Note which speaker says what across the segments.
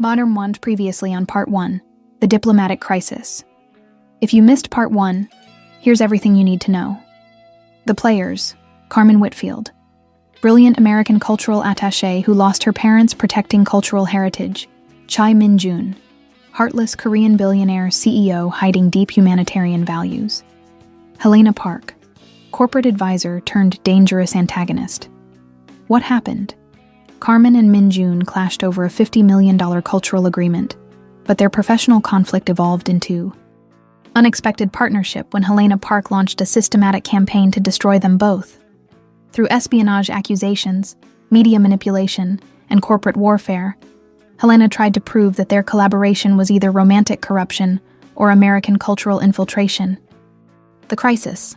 Speaker 1: Modern Want previously on Part 1, The Diplomatic Crisis. If you missed Part 1, here's everything you need to know. The players: Carmen Whitfield, brilliant American cultural attaché who lost her parents protecting cultural heritage; Chai Min-jun, heartless Korean billionaire CEO hiding deep humanitarian values; Helena Park, corporate advisor turned dangerous antagonist. What happened? Carmen and Min-jun clashed over a $50 million cultural agreement, but their professional conflict evolved into unexpected partnership when Helena Park launched a systematic campaign to destroy them both. Through espionage accusations, media manipulation, and corporate warfare, Helena tried to prove that their collaboration was either romantic corruption or American cultural infiltration. The crisis.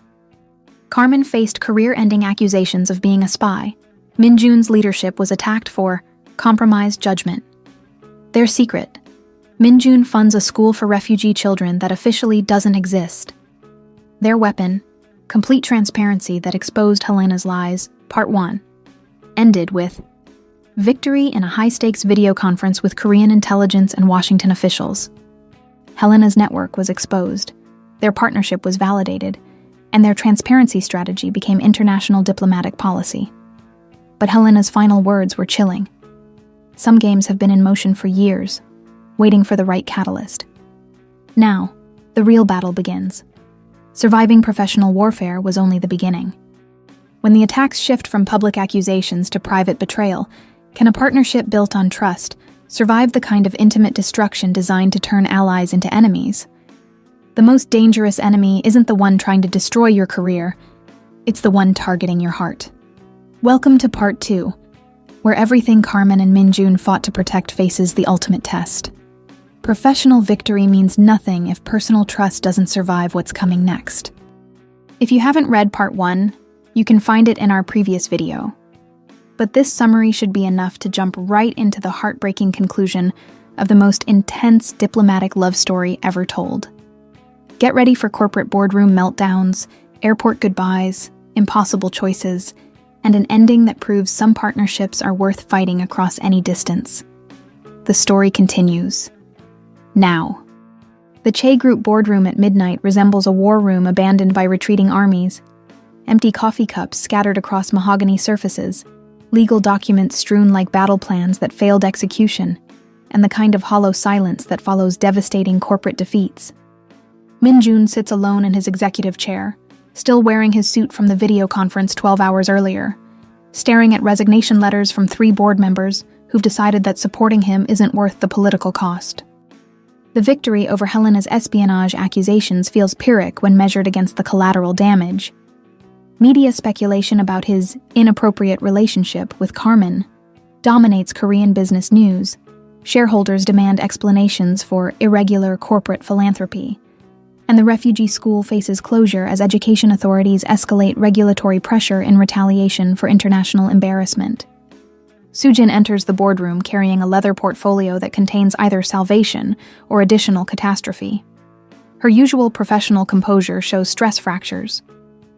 Speaker 1: Carmen faced career-ending accusations of being a spy. Min-jun's leadership was attacked for compromised judgment. Their secret: Min-jun funds a school for refugee children that officially doesn't exist. Their weapon: complete transparency that exposed Helena's lies. Part 1 ended with victory in a high-stakes video conference with Korean intelligence and Washington officials. Helena's network was exposed, their partnership was validated, and their transparency strategy became international diplomatic policy. But Helena's final words were chilling. Some games have been in motion for years, waiting for the right catalyst. Now, the real battle begins. Surviving professional warfare was only the beginning. When the attacks shift from public accusations to private betrayal, can a partnership built on trust survive the kind of intimate destruction designed to turn allies into enemies? The most dangerous enemy isn't the one trying to destroy your career, it's the one targeting your heart. Welcome to Part 2, where everything Carmen and Min-jun fought to protect faces the ultimate test. Professional victory means nothing if personal trust doesn't survive what's coming next. If you haven't read Part 1, you can find it in our previous video. But this summary should be enough to jump right into the heartbreaking conclusion of the most intense diplomatic love story ever told. Get ready for corporate boardroom meltdowns, airport goodbyes, impossible choices, and an ending that proves some partnerships are worth fighting across any distance. The story continues. Now. The Che Group boardroom at midnight resembles a war room abandoned by retreating armies. Empty coffee cups scattered across mahogany surfaces, legal documents strewn like battle plans that failed execution, and the kind of hollow silence that follows devastating corporate defeats. Min-jun sits alone in his executive chair, still wearing his suit from the video conference 12 hours earlier, staring at resignation letters from 3 board members who've decided that supporting him isn't worth the political cost. The victory over Helena's espionage accusations feels Pyrrhic when measured against the collateral damage. Media speculation about his inappropriate relationship with Carmen dominates Korean business news. Shareholders demand explanations for irregular corporate philanthropy, and the refugee school faces closure as education authorities escalate regulatory pressure in retaliation for international embarrassment. Sujin enters the boardroom carrying a leather portfolio that contains either salvation or additional catastrophe. Her usual professional composure shows stress fractures.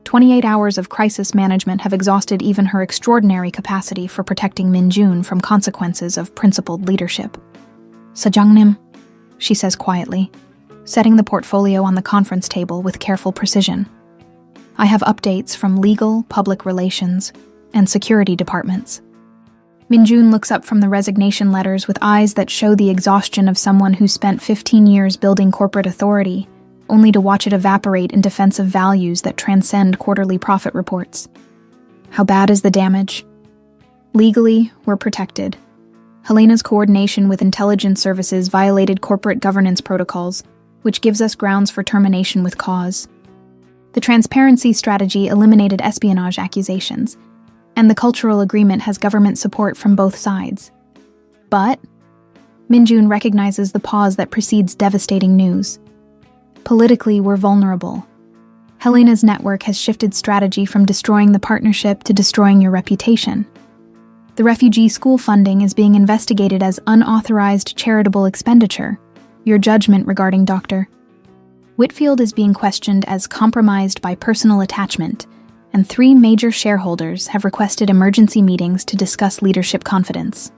Speaker 1: 28 hours of crisis management have exhausted even her extraordinary capacity for protecting Min-jun from consequences of principled leadership. "Sajangnim," she says quietly, setting the portfolio on the conference table with careful precision. "I have updates from legal, public relations, and security departments." Min-jun looks up from the resignation letters with eyes that show the exhaustion of someone who spent 15 years building corporate authority, only to watch it evaporate in defense of values that transcend quarterly profit reports. How bad is the damage? Legally, we're protected. Helena's coordination with intelligence services violated corporate governance protocols, which gives us grounds for termination with cause. The transparency strategy eliminated espionage accusations, and the cultural agreement has government support from both sides. But Min-jun recognizes the pause that precedes devastating news. Politically, we're vulnerable. Helena's network has shifted strategy from destroying the partnership to destroying your reputation. The refugee school funding is being investigated as unauthorized charitable expenditure. Your judgment regarding Dr. Whitfield is being questioned as compromised by personal attachment, and 3 major shareholders have requested emergency meetings to discuss leadership confidence.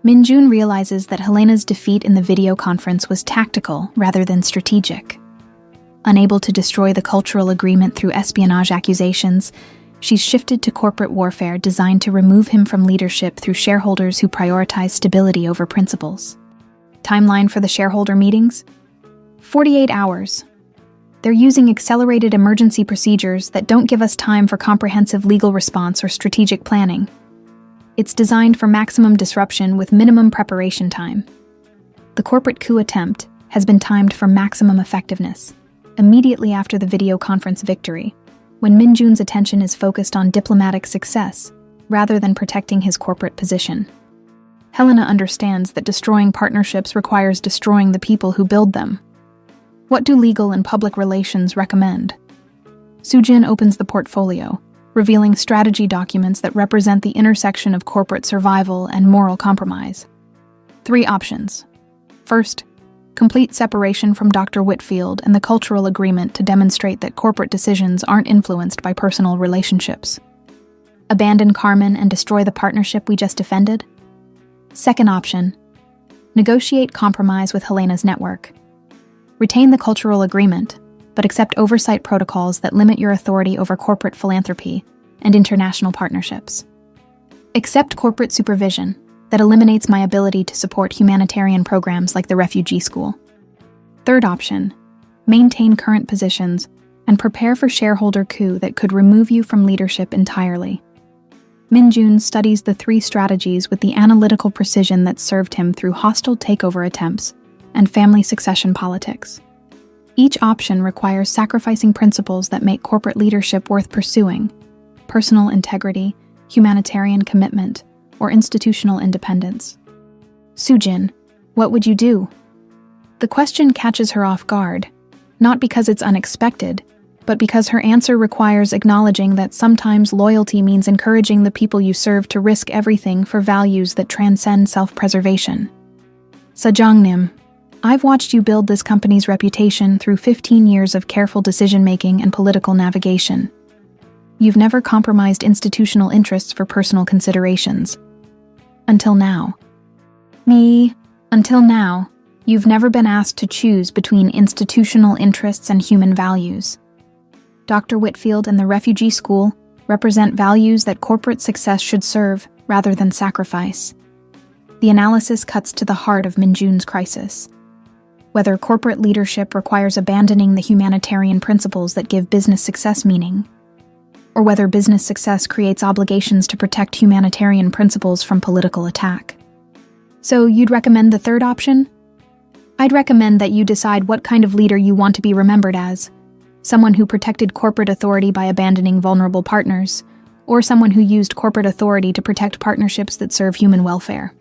Speaker 1: Minjun realizes that Helena's defeat in the video conference was tactical rather than strategic. Unable to destroy the cultural agreement through espionage accusations, she's shifted to corporate warfare designed to remove him from leadership through shareholders who prioritize stability over principles. Timeline for the shareholder meetings? 48 hours. They're using accelerated emergency procedures that don't give us time for comprehensive legal response or strategic planning. It's designed for maximum disruption with minimum preparation time. The corporate coup attempt has been timed for maximum effectiveness, immediately after the video conference victory, when Minjun's attention is focused on diplomatic success rather than protecting his corporate position. Helena understands that destroying partnerships requires destroying the people who build them. What do legal and public relations recommend? Sujin opens the portfolio, revealing strategy documents that represent the intersection of corporate survival and moral compromise. 3 options. First, complete separation from Dr. Whitfield and the cultural agreement to demonstrate that corporate decisions aren't influenced by personal relationships. Abandon Carmen and destroy the partnership we just defended. Second option, negotiate compromise with Helena's network. Retain the cultural agreement, but accept oversight protocols that limit your authority over corporate philanthropy and international partnerships. Accept corporate supervision that eliminates my ability to support humanitarian programs like the refugee school. Third option, maintain current positions and prepare for shareholder coup that could remove you from leadership entirely. Minjun studies the 3 strategies with the analytical precision that served him through hostile takeover attempts and family succession politics. Each option requires sacrificing principles that make corporate leadership worth pursuing: personal integrity, humanitarian commitment, or institutional independence. Sujin, what would you do? The question catches her off guard, not because it's unexpected, but because her answer requires acknowledging that sometimes loyalty means encouraging the people you serve to risk everything for values that transcend self-preservation. Sajangnim, I've watched you build this company's reputation through 15 years of careful decision-making and political navigation. You've never compromised institutional interests for personal considerations. Until now. Until now, you've never been asked to choose between institutional interests and human values. Dr. Whitfield and the refugee school represent values that corporate success should serve rather than sacrifice. The analysis cuts to the heart of Minjun's crisis. Whether corporate leadership requires abandoning the humanitarian principles that give business success meaning, or whether business success creates obligations to protect humanitarian principles from political attack. So you'd recommend the third option? I'd recommend that you decide what kind of leader you want to be remembered as: someone who protected corporate authority by abandoning vulnerable partners, or someone who used corporate authority to protect partnerships that serve human welfare.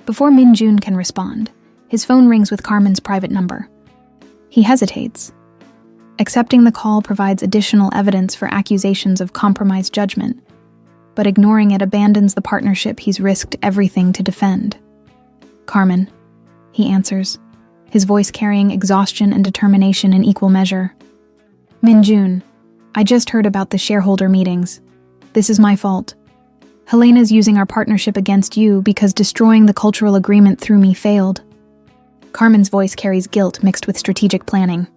Speaker 1: Before Minjun can respond, his phone rings with Carmen's private number. He hesitates. Accepting the call provides additional evidence for accusations of compromised judgment, but ignoring it abandons the partnership he's risked everything to defend. Carmen, he answers, his voice carrying exhaustion and determination in equal measure. Minjun, I just heard about the shareholder meetings. This is my fault. Helena's using our partnership against you because destroying the cultural agreement through me failed. Carmen's voice carries guilt mixed with strategic planning.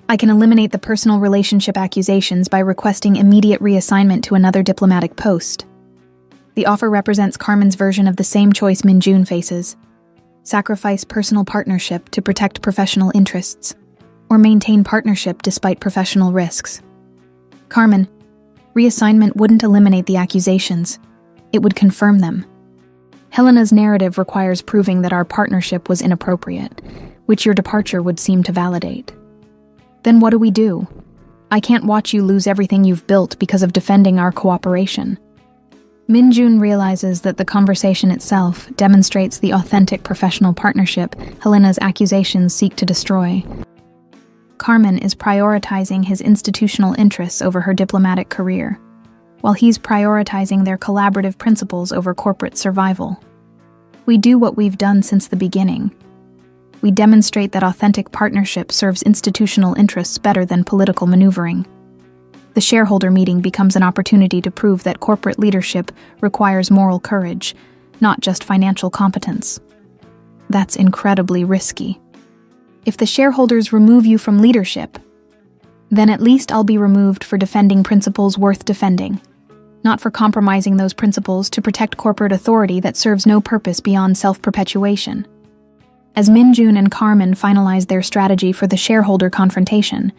Speaker 1: I can eliminate the personal relationship accusations by requesting immediate reassignment to another diplomatic post. The offer represents Carmen's version of the same choice Minjun faces: sacrifice personal partnership to protect professional interests, or maintain partnership despite professional risks. Carmen, reassignment wouldn't eliminate the accusations. It would confirm them. Helena's narrative requires proving that our partnership was inappropriate, which your departure would seem to validate. Then what do we do? I can't watch you lose everything you've built because of defending our cooperation. Minjun realizes that the conversation itself demonstrates the authentic professional partnership Helena's accusations seek to destroy. Carmen is prioritizing his institutional interests over her diplomatic career, while he's prioritizing their collaborative principles over corporate survival. We do what we've done since the beginning. We demonstrate that authentic partnership serves institutional interests better than political maneuvering. The shareholder meeting becomes an opportunity to prove that corporate leadership requires moral courage, not just financial competence. That's incredibly risky. If the shareholders remove you from leadership, then at least I'll be removed for defending principles worth defending, not for compromising those principles to protect corporate authority that serves no purpose beyond self-perpetuation. As Min-jun and Carmen finalize their strategy for the shareholder confrontation,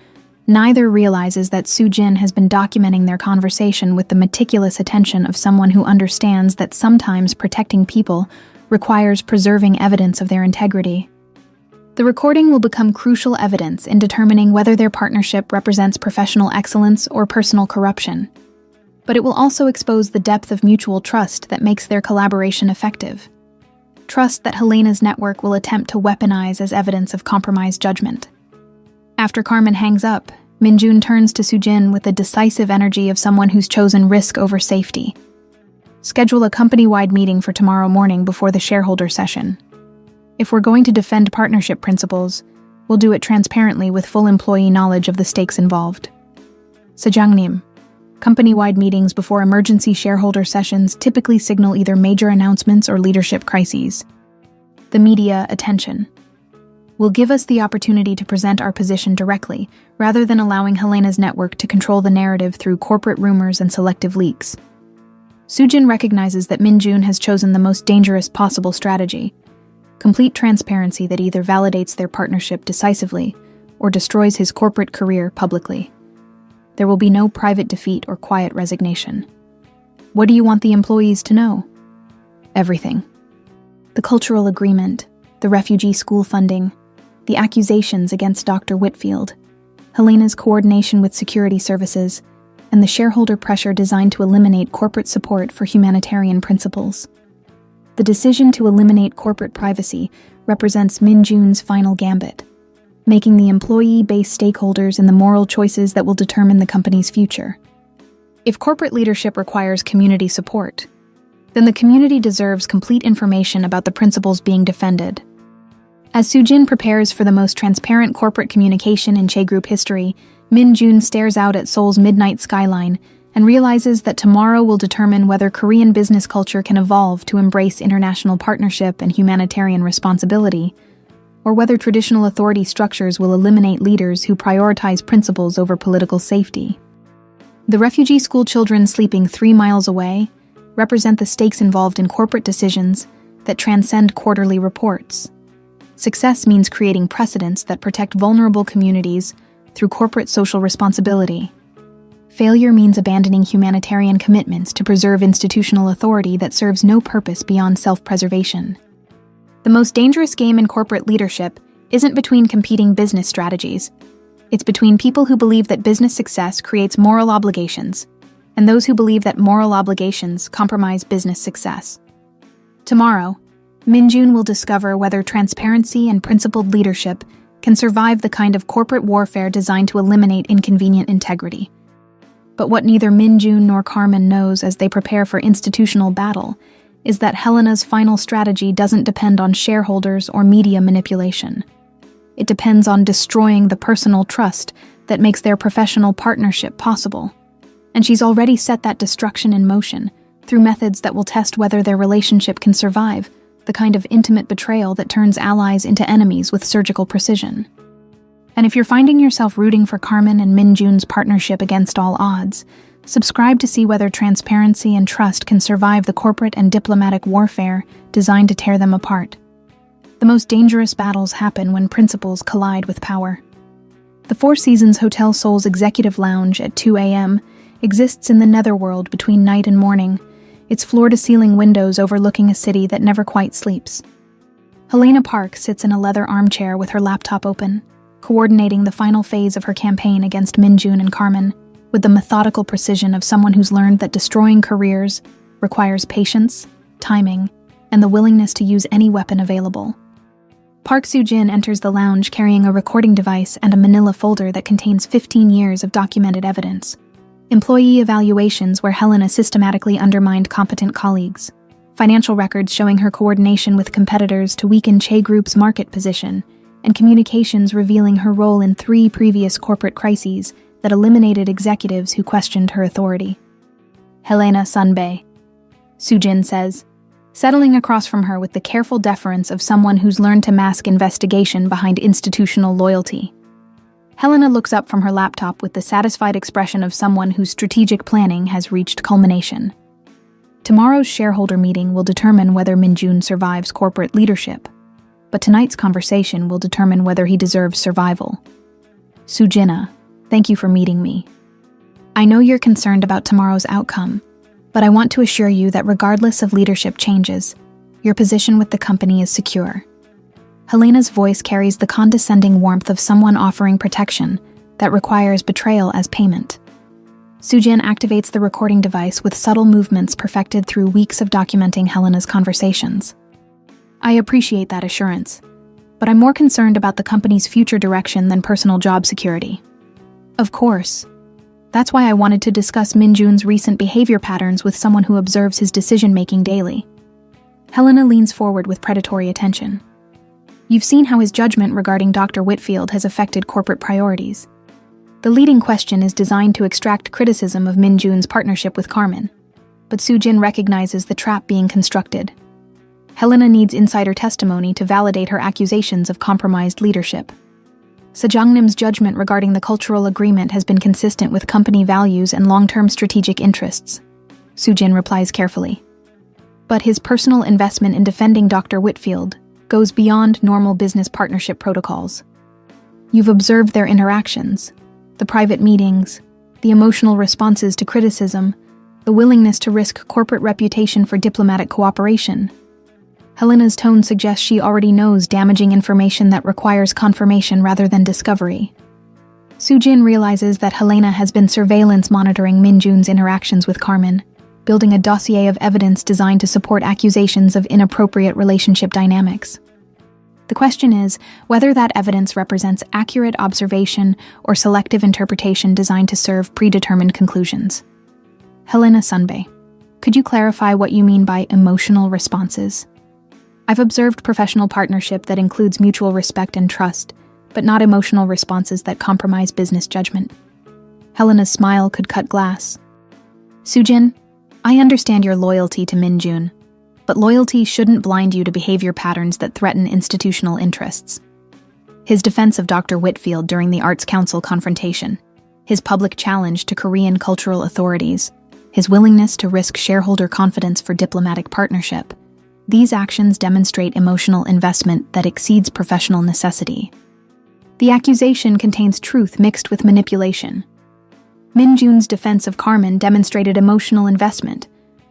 Speaker 1: neither realizes that Soo-jin has been documenting their conversation with the meticulous attention of someone who understands that sometimes protecting people requires preserving evidence of their integrity. The recording will become crucial evidence in determining whether their partnership represents professional excellence or personal corruption. But it will also expose the depth of mutual trust that makes their collaboration effective. Trust that Helena's network will attempt to weaponize as evidence of compromised judgment. After Carmen hangs up, Min-jun turns to Soo-jin with the decisive energy of someone who's chosen risk over safety. Schedule a company-wide meeting for tomorrow morning before the shareholder session. If we're going to defend partnership principles, we'll do it transparently with full employee knowledge of the stakes involved. Sejangnim. Company-wide meetings before emergency shareholder sessions typically signal either major announcements or leadership crises. The media attention will give us the opportunity to present our position directly, rather than allowing Helena's network to control the narrative through corporate rumors and selective leaks. Soo-jin recognizes that Min-jun has chosen the most dangerous possible strategy: complete transparency that either validates their partnership decisively or destroys his corporate career publicly. There will be no private defeat or quiet resignation. What do you want the employees to know? Everything. The cultural agreement, the refugee school funding, the accusations against Dr. Whitfield, Helena's coordination with security services, and the shareholder pressure designed to eliminate corporate support for humanitarian principles. The decision to eliminate corporate privacy represents Min-jun's final gambit, making the employee-based stakeholders in the moral choices that will determine the company's future. If corporate leadership requires community support, then the community deserves complete information about the principles being defended. As Soo-jin prepares for the most transparent corporate communication in Che Group history, Min-jun stares out at Seoul's midnight skyline and realizes that tomorrow will determine whether Korean business culture can evolve to embrace international partnership and humanitarian responsibility, or whether traditional authority structures will eliminate leaders who prioritize principles over political safety. The refugee school children sleeping 3 miles away represent the stakes involved in corporate decisions that transcend quarterly reports. Success means creating precedents that protect vulnerable communities through corporate social responsibility. Failure means abandoning humanitarian commitments to preserve institutional authority that serves no purpose beyond self-preservation. The most dangerous game in corporate leadership isn't between competing business strategies. It's between people who believe that business success creates moral obligations and those who believe that moral obligations compromise business success. Tomorrow, Min-jun will discover whether transparency and principled leadership can survive the kind of corporate warfare designed to eliminate inconvenient integrity. But what neither Min-jun nor Carmen knows as they prepare for institutional battle is that Helena's final strategy doesn't depend on shareholders or media manipulation. It depends on destroying the personal trust that makes their professional partnership possible. And she's already set that destruction in motion through methods that will test whether their relationship can survive the kind of intimate betrayal that turns allies into enemies with surgical precision. And if you're finding yourself rooting for Carmen and Min-jun's partnership against all odds, subscribe to see whether transparency and trust can survive the corporate and diplomatic warfare designed to tear them apart. The most dangerous battles happen when principles collide with power. The Four Seasons Hotel Seoul's executive lounge at 2 a.m. exists in the netherworld between night and morning, its floor-to-ceiling windows overlooking a city that never quite sleeps. Helena Park sits in a leather armchair with her laptop open, coordinating the final phase of her campaign against Min-jun and Carmen, with the methodical precision of someone who's learned that destroying careers requires patience, timing, and the willingness to use any weapon available. Park Soo-jin enters the lounge carrying a recording device and a manila folder that contains 15 years of documented evidence. Employee evaluations where Helena systematically undermined competent colleagues. Financial records showing her coordination with competitors to weaken Che Group's market position, and communications revealing her role in 3 previous corporate crises that eliminated executives who questioned her authority. Helena Sunbae. Soo-jin says, settling across from her with the careful deference of someone who's learned to mask investigation behind institutional loyalty. Helena looks up from her laptop with the satisfied expression of someone whose strategic planning has reached culmination. Tomorrow's shareholder meeting will determine whether Min-jun survives corporate leadership, but tonight's conversation will determine whether he deserves survival. Soo-jin, thank you for meeting me. I know you're concerned about tomorrow's outcome, but I want to assure you that regardless of leadership changes, your position with the company is secure. Helena's voice carries the condescending warmth of someone offering protection that requires betrayal as payment. Soo-jin activates the recording device with subtle movements perfected through weeks of documenting Helena's conversations. I appreciate that assurance, but I'm more concerned about the company's future direction than personal job security. Of course. That's why I wanted to discuss Min-jun's recent behavior patterns with someone who observes his decision-making daily. Helena leans forward with predatory attention. You've seen how his judgment regarding Dr. Whitfield has affected corporate priorities. The leading question is designed to extract criticism of Min-jun's partnership with Carmen, but Soo-jin recognizes the trap being constructed. Helena needs insider testimony to validate her accusations of compromised leadership. Sejong-nim's judgment regarding the cultural agreement has been consistent with company values and long-term strategic interests. Soo-jin replies carefully. But his personal investment in defending Dr. Whitfield goes beyond normal business partnership protocols. You've observed their interactions, the private meetings, the emotional responses to criticism, the willingness to risk corporate reputation for diplomatic cooperation. Helena's tone suggests she already knows damaging information that requires confirmation rather than discovery. Soo-jin realizes that Helena has been surveillance monitoring Min-jun's interactions with Carmen, building a dossier of evidence designed to support accusations of inappropriate relationship dynamics. The question is whether that evidence represents accurate observation or selective interpretation designed to serve predetermined conclusions. Helena Sunbae, could you clarify what you mean by emotional responses? I've observed professional partnership that includes mutual respect and trust, but not emotional responses that compromise business judgment. Helena's smile could cut glass. Soo-jin, I understand your loyalty to Min-jun, but loyalty shouldn't blind you to behavior patterns that threaten institutional interests. His defense of Dr. Whitfield during the Arts Council confrontation, his public challenge to Korean cultural authorities, his willingness to risk shareholder confidence for diplomatic partnership, these actions demonstrate emotional investment that exceeds professional necessity. The accusation contains truth mixed with manipulation. Min-jun's defense of Carmen demonstrated emotional investment,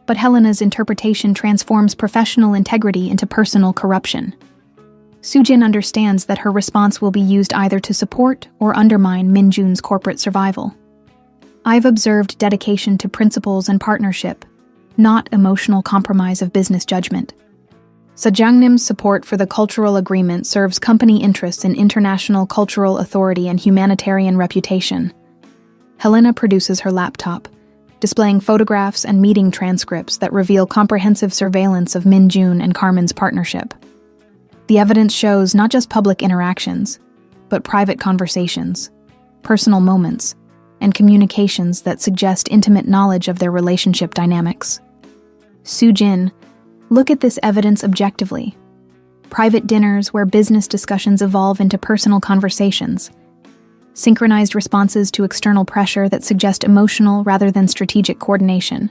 Speaker 1: but Helena's interpretation transforms professional integrity into personal corruption. Soo-jin understands that her response will be used either to support or undermine Min-jun's corporate survival. I've observed dedication to principles and partnership, not emotional compromise of business judgment. Sejong-nim's support for the cultural agreement serves company interests in international cultural authority and humanitarian reputation. Helena produces her laptop, displaying photographs and meeting transcripts that reveal comprehensive surveillance of Min-jun and Carmen's partnership. The evidence shows not just public interactions, but private conversations, personal moments, and communications that suggest intimate knowledge of their relationship dynamics. Soo-jin, look at this evidence objectively. Private dinners where business discussions evolve into personal conversations, synchronized responses to external pressure that suggest emotional rather than strategic coordination,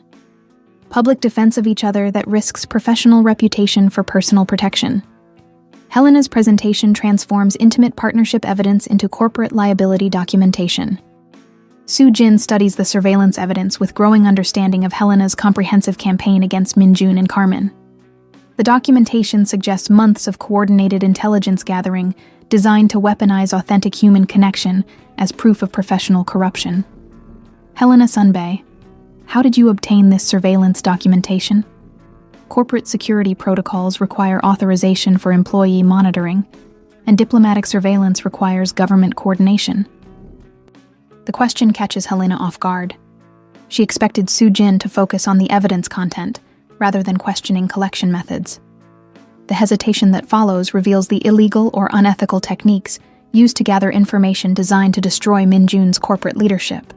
Speaker 1: public defense of each other that risks professional reputation for personal protection. Helena's presentation transforms intimate partnership evidence into corporate liability documentation. Soo-jin studies the surveillance evidence with growing understanding of Helena's comprehensive campaign against Min-jun and Carmen. The documentation suggests months of coordinated intelligence gathering designed to weaponize authentic human connection as proof of professional corruption. Helena Sunbae, how did you obtain this surveillance documentation? Corporate security protocols require authorization for employee monitoring, and diplomatic surveillance requires government coordination. The question catches Helena off guard. She expected Soo-jin to focus on the evidence content, rather than questioning collection methods. The hesitation that follows reveals the illegal or unethical techniques used to gather information designed to destroy Min-jun's corporate leadership.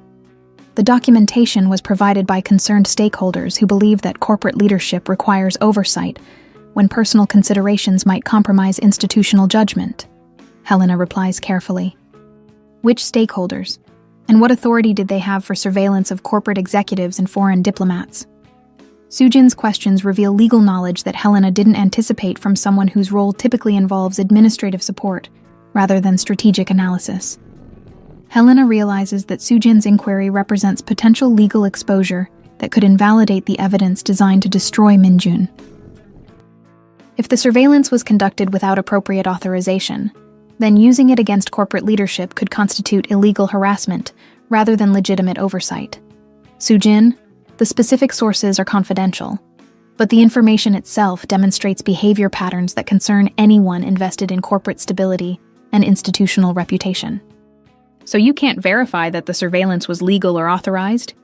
Speaker 1: The documentation was provided by concerned stakeholders who believe that corporate leadership requires oversight when personal considerations might compromise institutional judgment. Helena replies carefully. Which stakeholders? And what authority did they have for surveillance of corporate executives and foreign diplomats? Sujin's questions reveal legal knowledge that Helena didn't anticipate from someone whose role typically involves administrative support rather than strategic analysis. Helena realizes that Sujin's inquiry represents potential legal exposure that could invalidate the evidence designed to destroy Minjun. If the surveillance was conducted without appropriate authorization, then using it against corporate leadership could constitute illegal harassment rather than legitimate oversight. Sujin, the specific sources are confidential, but the information itself demonstrates behavior patterns that concern anyone invested in corporate stability and institutional reputation. So you can't verify that the surveillance was legal or authorized,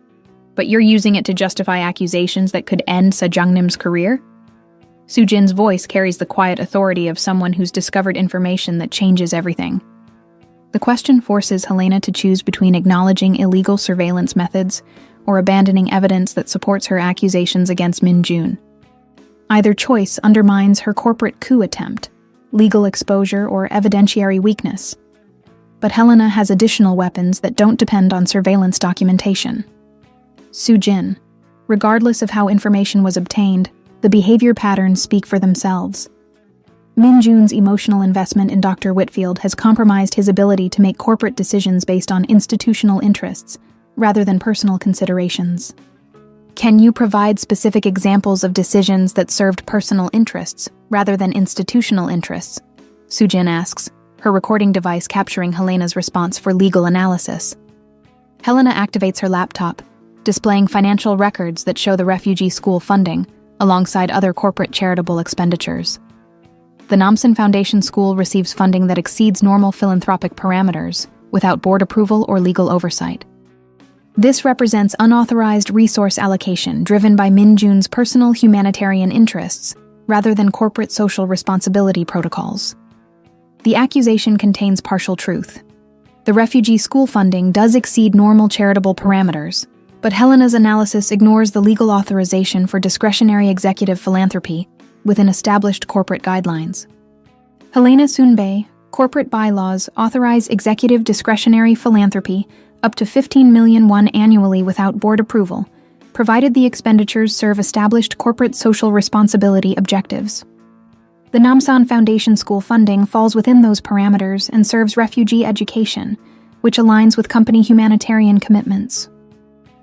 Speaker 1: but you're using it to justify accusations that could end Sejangnim's career? Sujin's voice carries the quiet authority of someone who's discovered information that changes everything. The question forces Helena to choose between acknowledging illegal surveillance methods or abandoning evidence that supports her accusations against Minjun. Either choice undermines her corporate coup attempt, legal exposure, or evidentiary weakness. But Helena has additional weapons that don't depend on surveillance documentation. Sujin, regardless of how information was obtained, the behavior patterns speak for themselves. Minjun's emotional investment in Dr. Whitfield has compromised his ability to make corporate decisions based on institutional interests, rather than personal considerations. Can you provide specific examples of decisions that served personal interests, rather than institutional interests? Sujin asks, her recording device capturing Helena's response for legal analysis. Helena activates her laptop, displaying financial records that show the refugee school funding, alongside other corporate charitable expenditures. The Namsan Foundation School receives funding that exceeds normal philanthropic parameters, without board approval or legal oversight. This represents unauthorized resource allocation driven by Minjun's personal humanitarian interests, rather than corporate social responsibility protocols. The accusation contains partial truth. The refugee school funding does exceed normal charitable parameters, but Helena's analysis ignores the legal authorization for discretionary executive philanthropy within established corporate guidelines. Helena Sunbei, corporate bylaws authorize executive discretionary philanthropy up to 15 million won annually without board approval, provided the expenditures serve established corporate social responsibility objectives. The Namsan Foundation School funding falls within those parameters and serves refugee education, which aligns with company humanitarian commitments.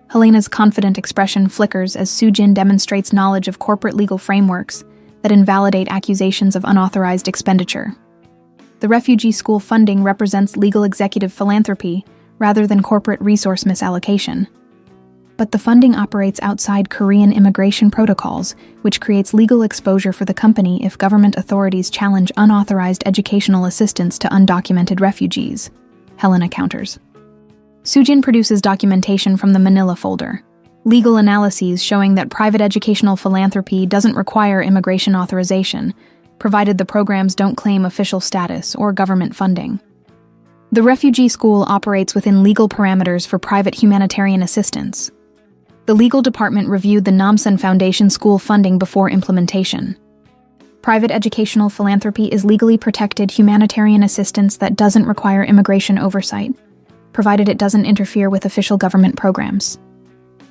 Speaker 1: Helena's confident expression flickers as Sujin demonstrates knowledge of corporate legal frameworks that invalidate accusations of unauthorized expenditure. The refugee school funding represents legal executive philanthropy rather than corporate resource misallocation. But the funding operates outside Korean immigration protocols, which creates legal exposure for the company if government authorities challenge unauthorized educational assistance to undocumented refugees. Helena counters. Sujin produces documentation from the Manila folder, legal analyses showing that private educational philanthropy doesn't require immigration authorization, provided the programs don't claim official status or government funding. The refugee school operates within legal parameters for private humanitarian assistance. The legal department reviewed the Namsan Foundation School funding before implementation. Private educational philanthropy is legally protected humanitarian assistance that doesn't require immigration oversight, provided it doesn't interfere with official government programs.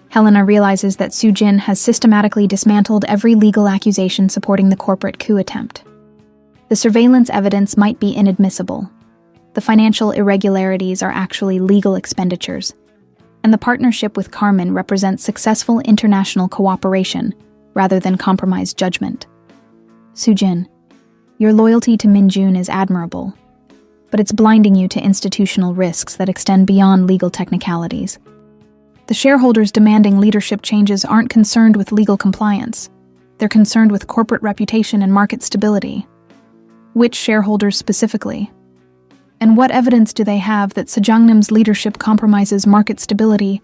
Speaker 1: Helena realizes that Sujin has systematically dismantled every legal accusation supporting the corporate coup attempt. The surveillance evidence might be inadmissible. The financial irregularities are actually legal expenditures, and the partnership with Carmen represents successful international cooperation rather than compromised judgment. Sujin, your loyalty to Minjun is admirable, but it's blinding you to institutional risks that extend beyond legal technicalities. The shareholders demanding leadership changes aren't concerned with legal compliance. They're concerned with corporate reputation and market stability. Which shareholders specifically? And what evidence do they have that Sejangnim's leadership compromises market stability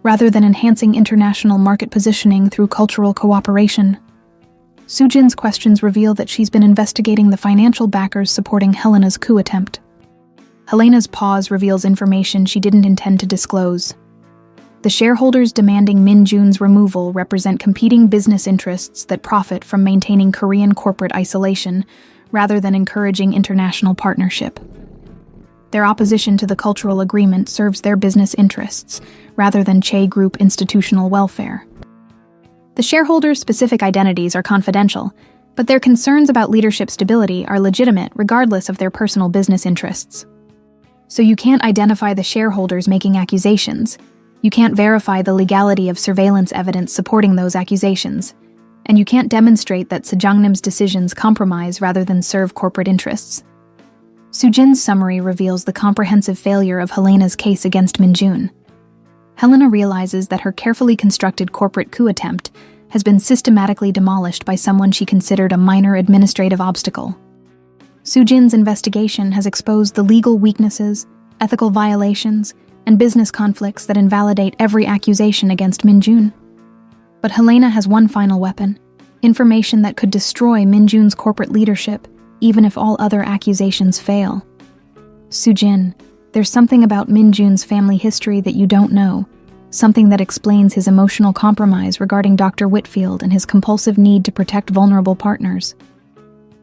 Speaker 1: rather than enhancing international market positioning through cultural cooperation? Sujin's questions reveal that she's been investigating the financial backers supporting Helena's coup attempt. Helena's pause reveals information she didn't intend to disclose. The shareholders demanding Min Jun's removal represent competing business interests that profit from maintaining Korean corporate isolation rather than encouraging international partnership. Their opposition to the cultural agreement serves their business interests rather than Che Group institutional welfare. The shareholders' specific identities are confidential, but their concerns about leadership stability are legitimate regardless of their personal business interests. So you can't identify the shareholders making accusations, you can't verify the legality of surveillance evidence supporting those accusations, and you can't demonstrate that Sejangnim's decisions compromise rather than serve corporate interests. Sujin's summary reveals the comprehensive failure of Helena's case against Min Jun. Helena realizes that her carefully constructed corporate coup attempt has been systematically demolished by someone she considered a minor administrative obstacle. Sujin's investigation has exposed the legal weaknesses, ethical violations, and business conflicts that invalidate every accusation against Min Jun. But Helena has one final weapon, information that could destroy Min Jun's corporate leadership, even if all other accusations fail. Sujin, there's something about Min Jun's family history that you don't know, something that explains his emotional compromise regarding Dr. Whitfield and his compulsive need to protect vulnerable partners.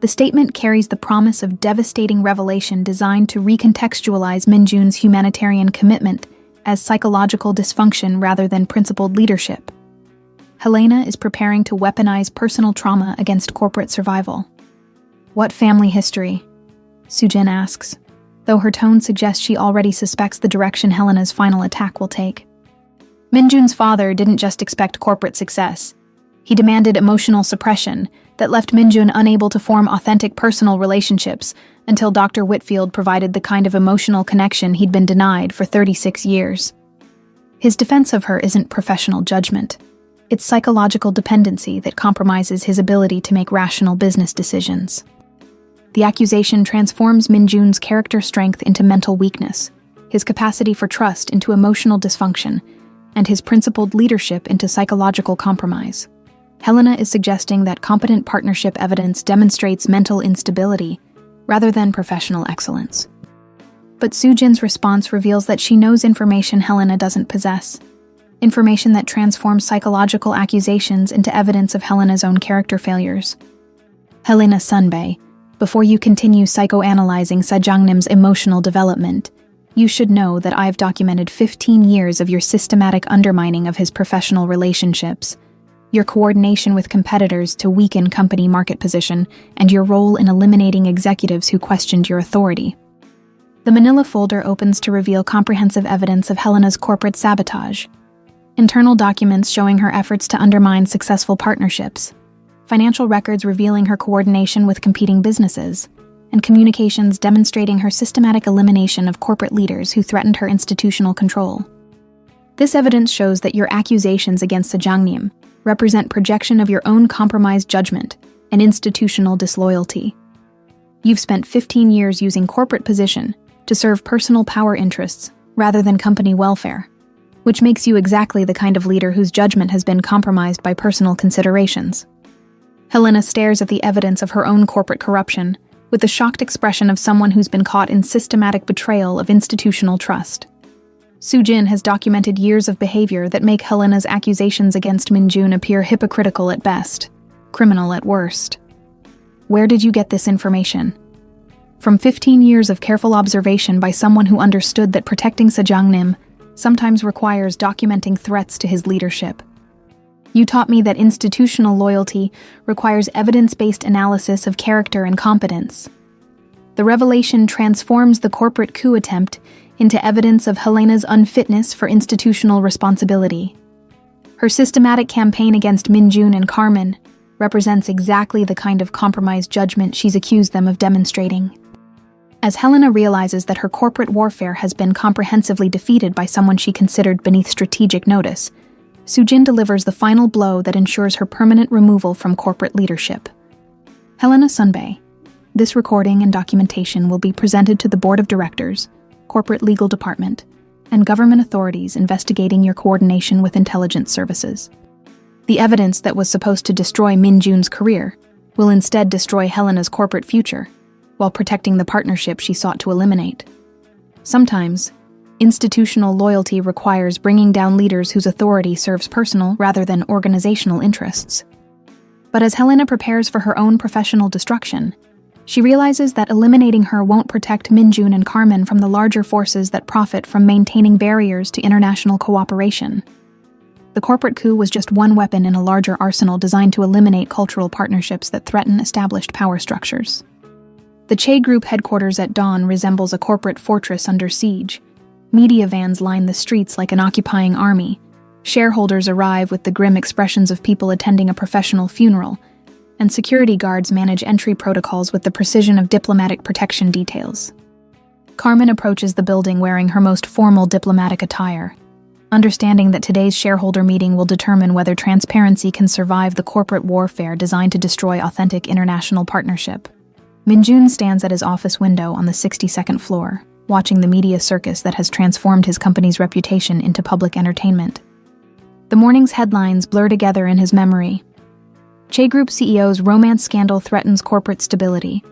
Speaker 1: The statement carries the promise of devastating revelation designed to recontextualize Min Jun's humanitarian commitment as psychological dysfunction rather than principled leadership. Helena is preparing to weaponize personal trauma against corporate survival. What family history? Sujin asks, though her tone suggests she already suspects the direction Helena's final attack will take. Min Jun's father didn't just expect corporate success. He demanded emotional suppression that left Min Jun unable to form authentic personal relationships until Dr. Whitfield provided the kind of emotional connection he'd been denied for 36 years. His defense of her isn't professional judgment. It's psychological dependency that compromises his ability to make rational business decisions. The accusation transforms Min Jun's character strength into mental weakness, his capacity for trust into emotional dysfunction, and his principled leadership into psychological compromise. Helena is suggesting that competent partnership evidence demonstrates mental instability rather than professional excellence. But Sujin's response reveals that she knows information Helena doesn't possess, information that transforms psychological accusations into evidence of Helena's own character failures. Helena Sunbae, before you continue psychoanalyzing Sejangnim's emotional development, you should know that I've documented 15 years of your systematic undermining of his professional relationships, your coordination with competitors to weaken company market position, and your role in eliminating executives who questioned your authority. The manila folder opens to reveal comprehensive evidence of Helena's corporate sabotage. Internal documents showing her efforts to undermine successful partnerships, financial records revealing her coordination with competing businesses, and communications demonstrating her systematic elimination of corporate leaders who threatened her institutional control. This evidence shows that your accusations against Sejangnim represent projection of your own compromised judgment and institutional disloyalty. You've spent 15 years using corporate position to serve personal power interests rather than company welfare, which makes you exactly the kind of leader whose judgment has been compromised by personal considerations. Helena stares at the evidence of her own corporate corruption with the shocked expression of someone who's been caught in systematic betrayal of institutional trust. Sujin has documented years of behavior that make Helena's accusations against Min Jun appear hypocritical at best, criminal at worst. Where did you get this information? From 15 years of careful observation by someone who understood that protecting Sejangnim sometimes requires documenting threats to his leadership. You taught me that institutional loyalty requires evidence-based analysis of character and competence. The revelation transforms the corporate coup attempt into evidence of Helena's unfitness for institutional responsibility. Her systematic campaign against Min Jun and Carmen represents exactly the kind of compromised judgment she's accused them of demonstrating. As Helena realizes that her corporate warfare has been comprehensively defeated by someone she considered beneath strategic notice, Sujin delivers the final blow that ensures her permanent removal from corporate leadership. Helena Sunbae, this recording and documentation will be presented to the Board of Directors, Corporate Legal Department, and government authorities investigating your coordination with intelligence services. The evidence that was supposed to destroy Min Jun's career will instead destroy Helena's corporate future, while protecting the partnership she sought to eliminate. Sometimes, Institutional loyalty requires bringing down leaders whose authority serves personal rather than organizational interests. But as Helena prepares for her own professional destruction, she realizes that eliminating her won't protect Minjun and Carmen from the larger forces that profit from maintaining barriers to international cooperation. The corporate coup was just one weapon in a larger arsenal designed to eliminate cultural partnerships that threaten established power structures. The Che Group headquarters at dawn resembles a corporate fortress under siege. Media vans line the streets like an occupying army. Shareholders arrive with the grim expressions of people attending a professional funeral, and security guards manage entry protocols with the precision of diplomatic protection details. Carmen approaches the building wearing her most formal diplomatic attire, understanding that today's shareholder meeting will determine whether transparency can survive the corporate warfare designed to destroy authentic international partnership. Minjun stands at his office window on the 62nd floor, watching the media circus that has transformed his company's reputation into public entertainment. The morning's headlines blur together in his memory. Che Group CEO's romance scandal threatens corporate stability.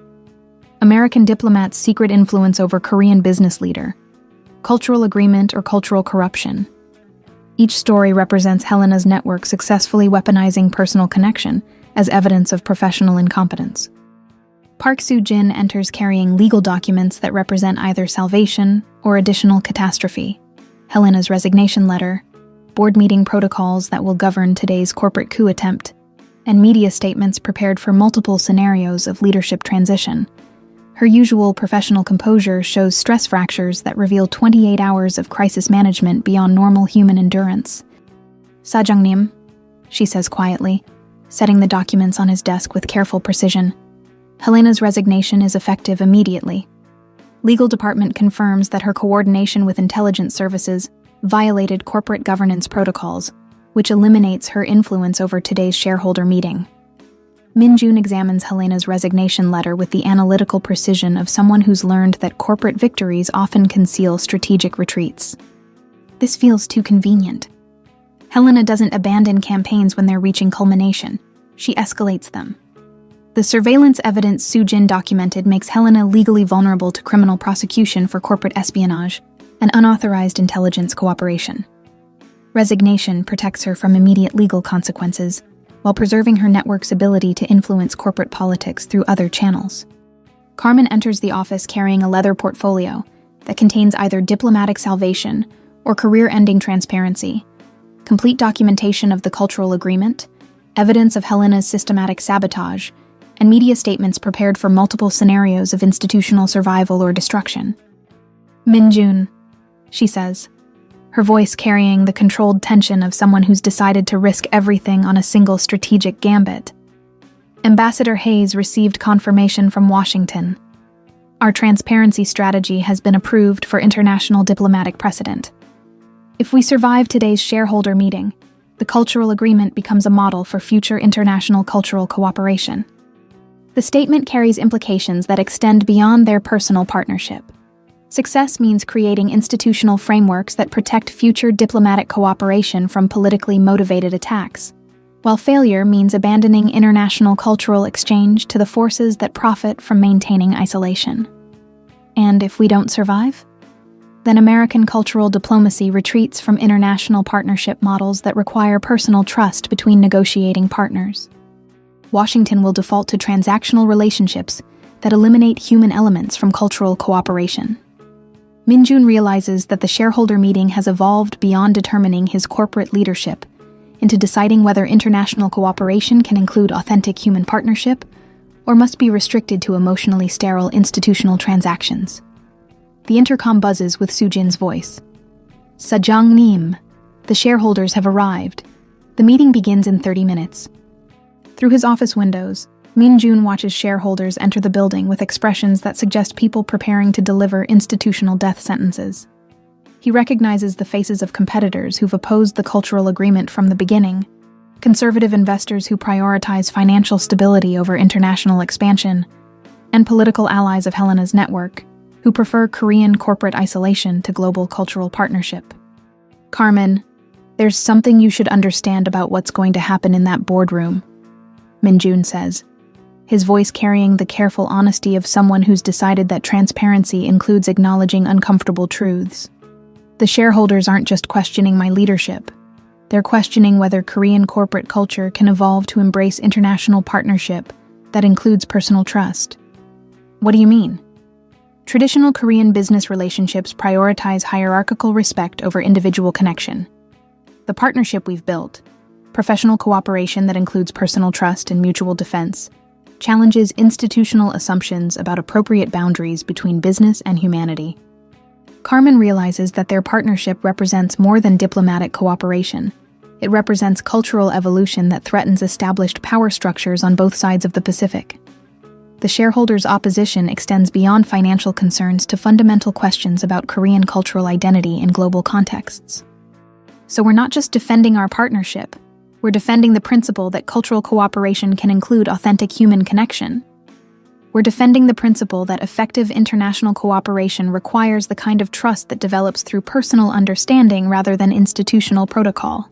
Speaker 1: American diplomat's secret influence over Korean business leader. Cultural agreement or cultural corruption. Each story represents Helena's network successfully weaponizing personal connection as evidence of professional incompetence. Park Soo-jin enters carrying legal documents that represent either salvation or additional catastrophe. Helena's resignation letter, board meeting protocols that will govern today's corporate coup attempt, and media statements prepared for multiple scenarios of leadership transition. Her usual professional composure shows stress fractures that reveal 28 hours of crisis management beyond normal human endurance. "Sajangnim," she says quietly, setting the documents on his desk with careful precision. Helena's resignation is effective immediately. Legal department confirms that her coordination with intelligence services violated corporate governance protocols, which eliminates her influence over today's shareholder meeting. Minjun examines Helena's resignation letter with the analytical precision of someone who's learned that corporate victories often conceal strategic retreats. This feels too convenient. Helena doesn't abandon campaigns when they're reaching culmination. She escalates them. The surveillance evidence Soo-jin documented makes Helena legally vulnerable to criminal prosecution for corporate espionage and unauthorized intelligence cooperation. Resignation protects her from immediate legal consequences, while preserving her network's ability to influence corporate politics through other channels. Carmen enters the office carrying a leather portfolio that contains either diplomatic salvation or career-ending transparency, complete documentation of the cultural agreement, evidence of Helena's systematic sabotage, and media statements prepared for multiple scenarios of institutional survival or destruction. "Minjun," she says, her voice carrying the controlled tension of someone who's decided to risk everything on a single strategic gambit. Ambassador Hayes received confirmation from Washington. Our transparency strategy has been approved for international diplomatic precedent. If we survive today's shareholder meeting, the cultural agreement becomes a model for future international cultural cooperation. The statement carries implications that extend beyond their personal partnership. Success means creating institutional frameworks that protect future diplomatic cooperation from politically motivated attacks, while failure means abandoning international cultural exchange to the forces that profit from maintaining isolation. And if we don't survive? Then American cultural diplomacy retreats from international partnership models that require personal trust between negotiating partners. Washington will default to transactional relationships that eliminate human elements from cultural cooperation. Minjun realizes that the shareholder meeting has evolved beyond determining his corporate leadership into deciding whether international cooperation can include authentic human partnership or must be restricted to emotionally sterile institutional transactions. The intercom buzzes with Soo-jin's voice. "Sajangnim, the shareholders have arrived. The meeting begins in 30 minutes. Through his office windows, Minjun watches shareholders enter the building with expressions that suggest people preparing to deliver institutional death sentences. He recognizes the faces of competitors who've opposed the cultural agreement from the beginning, conservative investors who prioritize financial stability over international expansion, and political allies of Helena's network, who prefer Korean corporate isolation to global cultural partnership. "Carmen, there's something you should understand about what's going to happen in that boardroom," Minjun says, his voice carrying the careful honesty of someone who's decided that transparency includes acknowledging uncomfortable truths. The shareholders aren't just questioning my leadership. They're questioning whether Korean corporate culture can evolve to embrace international partnership that includes personal trust. What do you mean? Traditional Korean business relationships prioritize hierarchical respect over individual connection. The partnership we've built, professional cooperation that includes personal trust and mutual defense, challenges institutional assumptions about appropriate boundaries between business and humanity. Carmen realizes that their partnership represents more than diplomatic cooperation. It represents cultural evolution that threatens established power structures on both sides of the Pacific. The shareholders' opposition extends beyond financial concerns to fundamental questions about Korean cultural identity in global contexts. So we're not just defending our partnership, we're defending the principle that cultural cooperation can include authentic human connection. We're defending the principle that effective international cooperation requires the kind of trust that develops through personal understanding rather than institutional protocol.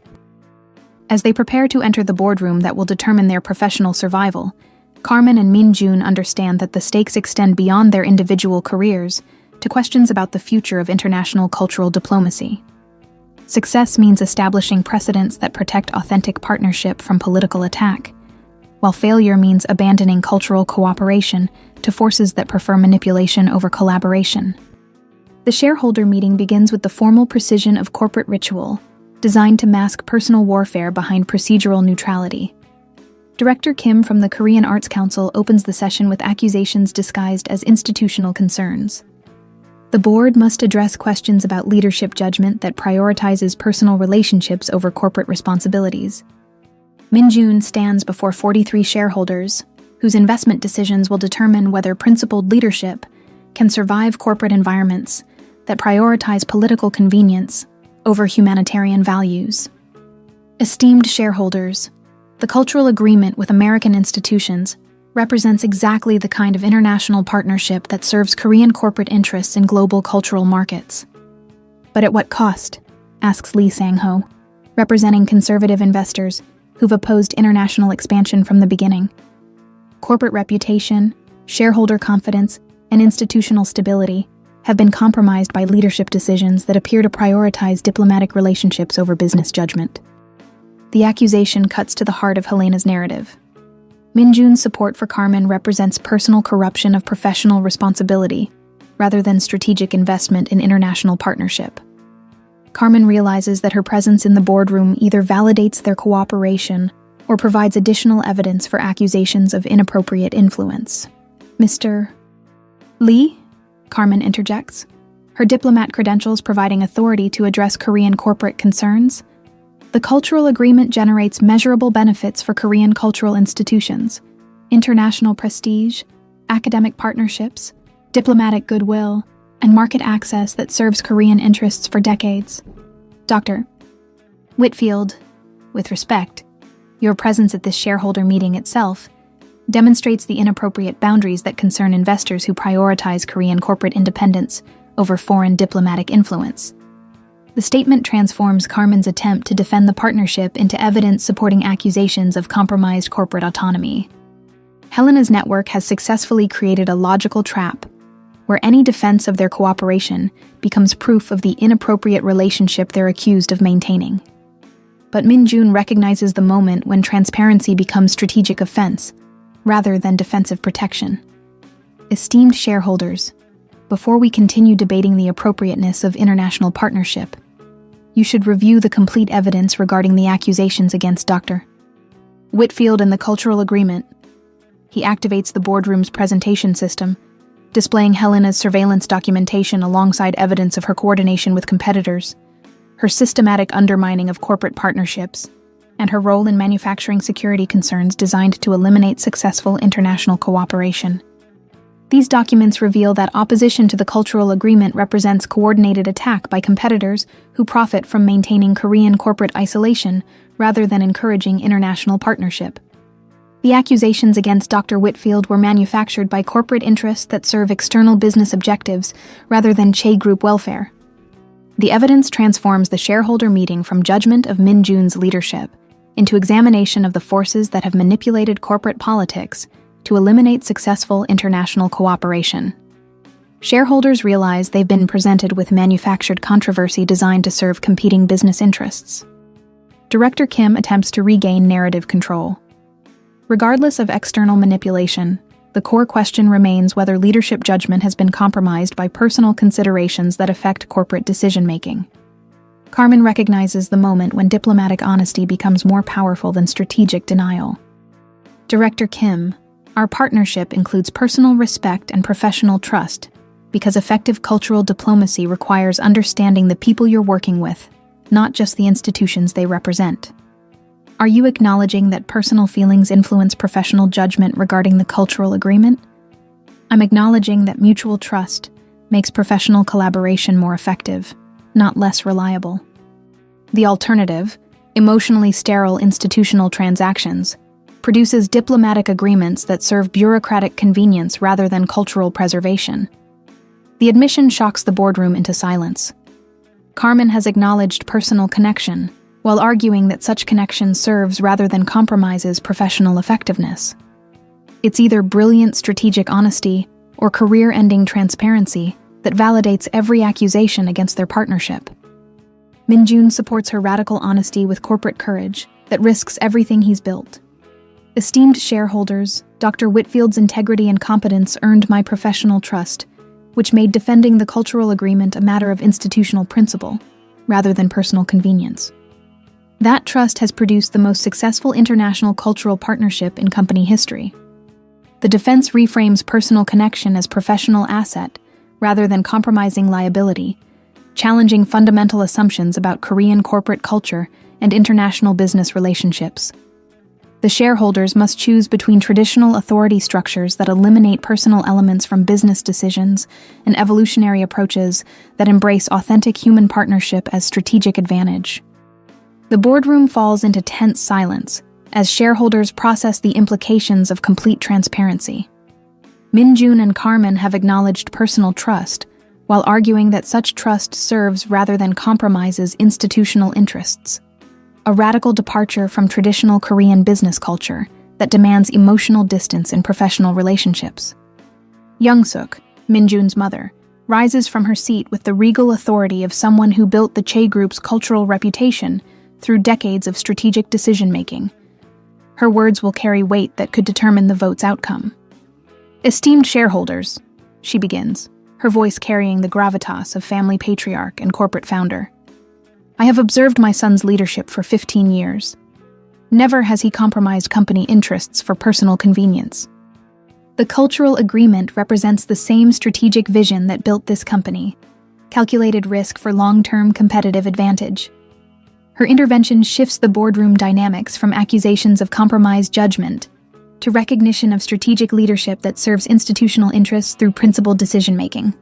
Speaker 1: As they prepare to enter the boardroom that will determine their professional survival, Carmen and Min-jun understand that the stakes extend beyond their individual careers to questions about the future of international cultural diplomacy. Success means establishing precedents that protect authentic partnership from political attack, while failure means abandoning cultural cooperation to forces that prefer manipulation over collaboration. The shareholder meeting begins with the formal precision of corporate ritual, designed to mask personal warfare behind procedural neutrality. Director Kim from the Korean Arts Council opens the session with accusations disguised as institutional concerns. The board must address questions about leadership judgment that prioritizes personal relationships over corporate responsibilities. Min-jun stands before 43 shareholders, whose investment decisions will determine whether principled leadership can survive corporate environments that prioritize political convenience over humanitarian values. Esteemed shareholders, the cultural agreement with American institutions represents exactly the kind of international partnership that serves Korean corporate interests in global cultural markets. But at what cost? Asks Lee Sang-ho, representing conservative investors who've opposed international expansion from the beginning. Corporate reputation, shareholder confidence, and institutional stability have been compromised by leadership decisions that appear to prioritize diplomatic relationships over business judgment. The accusation cuts to the heart of Helena's narrative. Min-jun's support for Carmen represents personal corruption of professional responsibility, rather than strategic investment in international partnership. Carmen realizes that her presence in the boardroom either validates their cooperation or provides additional evidence for accusations of inappropriate influence. Mr. Lee? Carmen interjects, her diplomat credentials providing authority to address Korean corporate concerns. The cultural agreement generates measurable benefits for Korean cultural institutions, international prestige, academic partnerships, diplomatic goodwill, and market access that serves Korean interests for decades. Dr. Whitfield, with respect, your presence at this shareholder meeting itself demonstrates the inappropriate boundaries that concern investors who prioritize Korean corporate independence over foreign diplomatic influence. The statement transforms Carmen's attempt to defend the partnership into evidence supporting accusations of compromised corporate autonomy. Helena's network has successfully created a logical trap, where any defense of their cooperation becomes proof of the inappropriate relationship they're accused of maintaining. But Min-jun recognizes the moment when transparency becomes strategic offense, rather than defensive protection. Esteemed shareholders, before we continue debating the appropriateness of international partnership, you should review the complete evidence regarding the accusations against Dr. Whitfield and the cultural agreement. He activates the boardroom's presentation system, displaying Helena's surveillance documentation alongside evidence of her coordination with competitors, her systematic undermining of corporate partnerships, and her role in manufacturing security concerns designed to eliminate successful international cooperation. These documents reveal that opposition to the cultural agreement represents coordinated attack by competitors who profit from maintaining Korean corporate isolation rather than encouraging international partnership. The accusations against Dr. Whitfield were manufactured by corporate interests that serve external business objectives rather than Che Group welfare. The evidence transforms the shareholder meeting from judgment of Min-jun's leadership into examination of the forces that have manipulated corporate politics to eliminate successful international cooperation. Shareholders realize they've been presented with manufactured controversy designed to serve competing business interests. Director Kim attempts to regain narrative control. Regardless of external manipulation, the core question remains whether leadership judgment has been compromised by personal considerations that affect corporate decision-making. Carmen recognizes the moment when diplomatic honesty becomes more powerful than strategic denial. Director Kim, our partnership includes personal respect and professional trust, because effective cultural diplomacy requires understanding the people you're working with, not just the institutions they represent. Are you acknowledging that personal feelings influence professional judgment regarding the cultural agreement? I'm acknowledging that mutual trust makes professional collaboration more effective, not less reliable. The alternative, emotionally sterile institutional transactions, produces diplomatic agreements that serve bureaucratic convenience rather than cultural preservation. The admission shocks the boardroom into silence. Carmen has acknowledged personal connection, while arguing that such connection serves rather than compromises professional effectiveness. It's either brilliant strategic honesty or career-ending transparency that validates every accusation against their partnership. Min-jun supports her radical honesty with corporate courage that risks everything he's built. Esteemed shareholders, Dr. Whitfield's integrity and competence earned my professional trust, which made defending the cultural agreement a matter of institutional principle, rather than personal convenience. That trust has produced the most successful international cultural partnership in company history. The defense reframes personal connection as professional asset, rather than compromising liability, challenging fundamental assumptions about Korean corporate culture and international business relationships. The shareholders must choose between traditional authority structures that eliminate personal elements from business decisions and evolutionary approaches that embrace authentic human partnership as strategic advantage. The boardroom falls into tense silence as shareholders process the implications of complete transparency. Min-jun and Carmen have acknowledged personal trust, while arguing that such trust serves rather than compromises institutional interests. A radical departure from traditional Korean business culture that demands emotional distance in professional relationships. Young-suk, Min-jun's mother, rises from her seat with the regal authority of someone who built the Che Group's cultural reputation through decades of strategic decision-making. Her words will carry weight that could determine the vote's outcome. Esteemed shareholders, she begins, her voice carrying the gravitas of family patriarch and corporate founder. I have observed my son's leadership for 15 years. Never has he compromised company interests for personal convenience. The cultural agreement represents the same strategic vision that built this company, calculated risk for long-term competitive advantage. Her intervention shifts the boardroom dynamics from accusations of compromised judgment to recognition of strategic leadership that serves institutional interests through principled decision-making.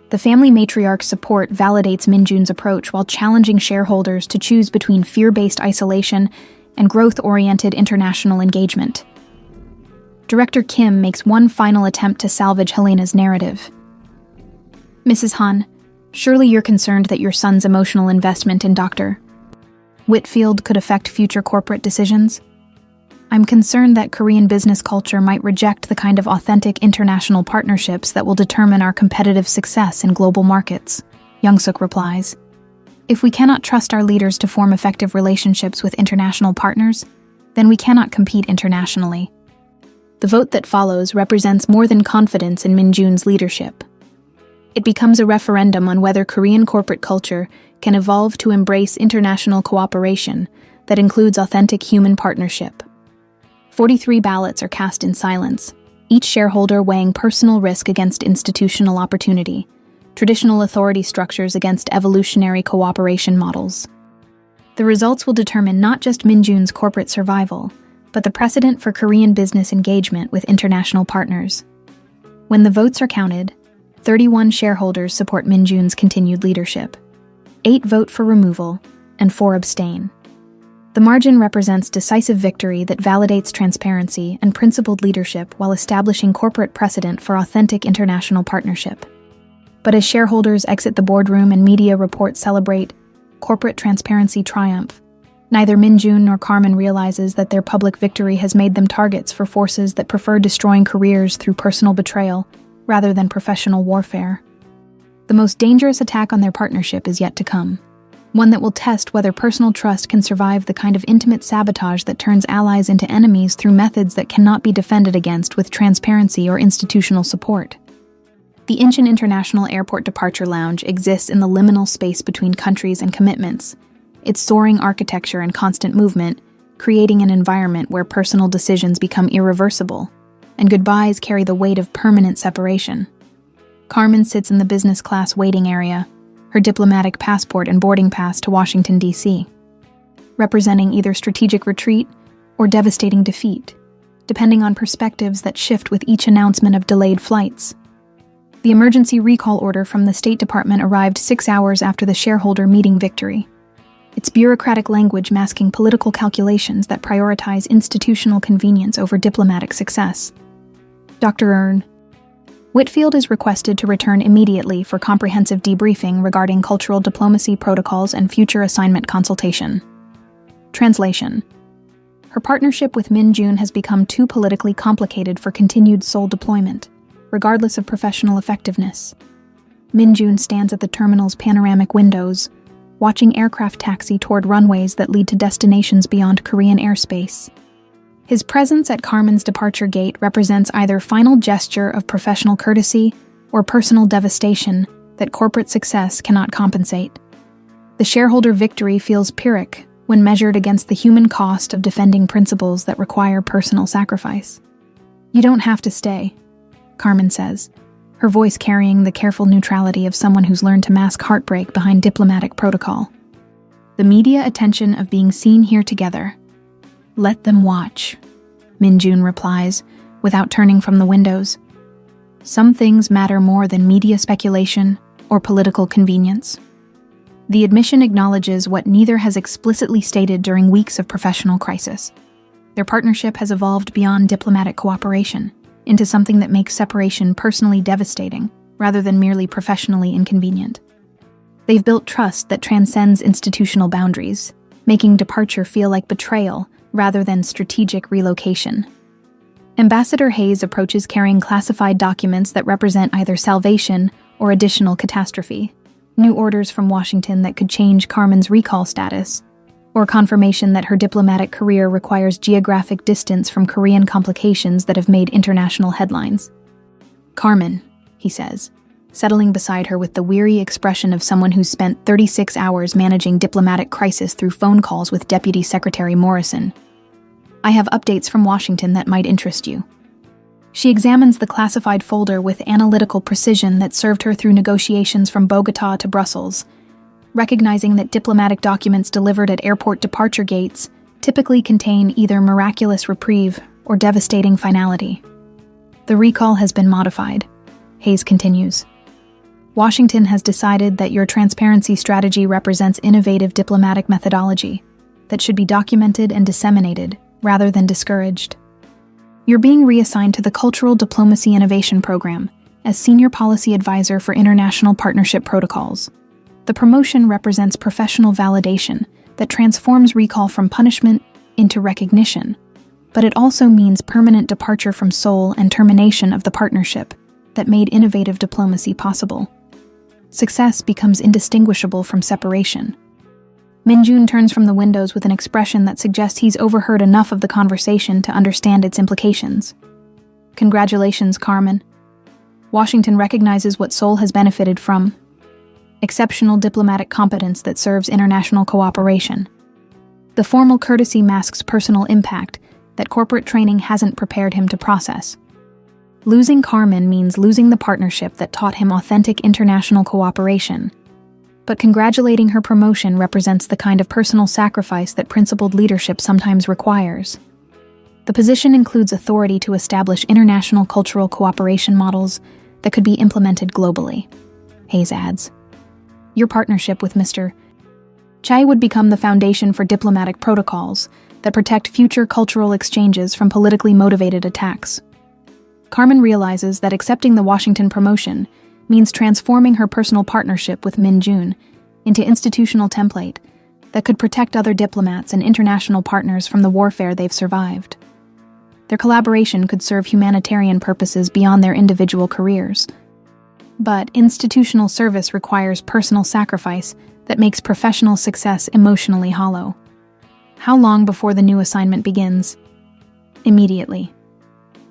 Speaker 1: The family matriarch's support validates Min-jun's approach while challenging shareholders to choose between fear-based isolation and growth-oriented international engagement. Director Kim makes one final attempt to salvage Helena's narrative. Mrs. Han, surely you're concerned that your son's emotional investment in Dr. Whitfield could affect future corporate decisions? I'm concerned that Korean business culture might reject the kind of authentic international partnerships that will determine our competitive success in global markets, Young-suk replies. If we cannot trust our leaders to form effective relationships with international partners, then we cannot compete internationally. The vote that follows represents more than confidence in Min-jun's leadership. It becomes a referendum on whether Korean corporate culture can evolve to embrace international cooperation that includes authentic human partnership. 43 ballots are cast in silence, each shareholder weighing personal risk against institutional opportunity, traditional authority structures against evolutionary cooperation models. The results will determine not just Min-jun's corporate survival, but the precedent for Korean business engagement with international partners. When the votes are counted, 31 shareholders support Min-jun's continued leadership. 8 vote for removal, and 4 abstain. The margin represents decisive victory that validates transparency and principled leadership while establishing corporate precedent for authentic international partnership. But as shareholders exit the boardroom and media reports celebrate corporate transparency triumph, neither Min-jun nor Carmen realizes that their public victory has made them targets for forces that prefer destroying careers through personal betrayal rather than professional warfare. The most dangerous attack on their partnership is yet to come, one that will test whether personal trust can survive the kind of intimate sabotage that turns allies into enemies through methods that cannot be defended against with transparency or institutional support. The Incheon International Airport Departure Lounge exists in the liminal space between countries and commitments, its soaring architecture and constant movement creating an environment where personal decisions become irreversible, and goodbyes carry the weight of permanent separation. Carmen sits in the business class waiting area, her diplomatic passport and boarding pass to Washington, D.C., representing either strategic retreat or devastating defeat, depending on perspectives that shift with each announcement of delayed flights. The emergency recall order from the State Department arrived 6 hours after the shareholder meeting victory, its bureaucratic language masking political calculations that prioritize institutional convenience over diplomatic success. Dr. Earn. Whitfield is requested to return immediately for comprehensive debriefing regarding cultural diplomacy protocols and future assignment consultation. Translation. Her partnership with Min Jun has become too politically complicated for continued sole deployment, regardless of professional effectiveness. Min Jun stands at the terminal's panoramic windows, watching aircraft taxi toward runways that lead to destinations beyond Korean airspace. His presence at Carmen's departure gate represents either final gesture of professional courtesy or personal devastation that corporate success cannot compensate. The shareholder victory feels pyrrhic when measured against the human cost of defending principles that require personal sacrifice. "You don't have to stay," Carmen says, her voice carrying the careful neutrality of someone who's learned to mask heartbreak behind diplomatic protocol. "The media attention of being seen here together. Let them watch," Min Jun replies, without turning from the windows. Some things matter more than media speculation or political convenience. The admission acknowledges what neither has explicitly stated during weeks of professional crisis. Their partnership has evolved beyond diplomatic cooperation into something that makes separation personally devastating rather than merely professionally inconvenient. They've built trust that transcends institutional boundaries, making departure feel like betrayal rather than strategic relocation. Ambassador Hayes approaches carrying classified documents that represent either salvation or additional catastrophe, new orders from Washington that could change Carmen's recall status, or confirmation that her diplomatic career requires geographic distance from Korean complications that have made international headlines. "Carmen," he says, settling beside her with the weary expression of someone who's spent 36 hours managing diplomatic crisis through phone calls with Deputy Secretary Morrison. "I have updates from Washington that might interest you." She examines the classified folder with analytical precision that served her through negotiations from Bogota to Brussels, recognizing that diplomatic documents delivered at airport departure gates typically contain either miraculous reprieve or devastating finality. "The recall has been modified," Hayes continues. "Washington has decided that your transparency strategy represents innovative diplomatic methodology that should be documented and disseminated rather than discouraged. You're being reassigned to the Cultural Diplomacy Innovation Program as Senior Policy Advisor for International Partnership Protocols. The promotion represents professional validation that transforms recall from punishment into recognition, but it also means permanent departure from Seoul and termination of the partnership that made innovative diplomacy possible. Success becomes indistinguishable from separation." Min Jun turns from the windows with an expression that suggests he's overheard enough of the conversation to understand its implications. "Congratulations, Carmen. Washington recognizes what Seoul has benefited from: exceptional diplomatic competence that serves international cooperation. The formal courtesy masks personal impact that corporate training hasn't prepared him to process. Losing Carmen means losing the partnership that taught him authentic international cooperation. But congratulating her promotion represents the kind of personal sacrifice that principled leadership sometimes requires. The position includes authority to establish international cultural cooperation models that could be implemented globally," Hayes adds. "Your partnership with Mr. Chai would become the foundation for diplomatic protocols that protect future cultural exchanges from politically motivated attacks." Carmen realizes that accepting the Washington promotion means transforming her personal partnership with Min Jun into institutional template that could protect other diplomats and international partners from the warfare they've survived. Their collaboration could serve humanitarian purposes beyond their individual careers. But institutional service requires personal sacrifice that makes professional success emotionally hollow. How long before the new assignment begins? Immediately.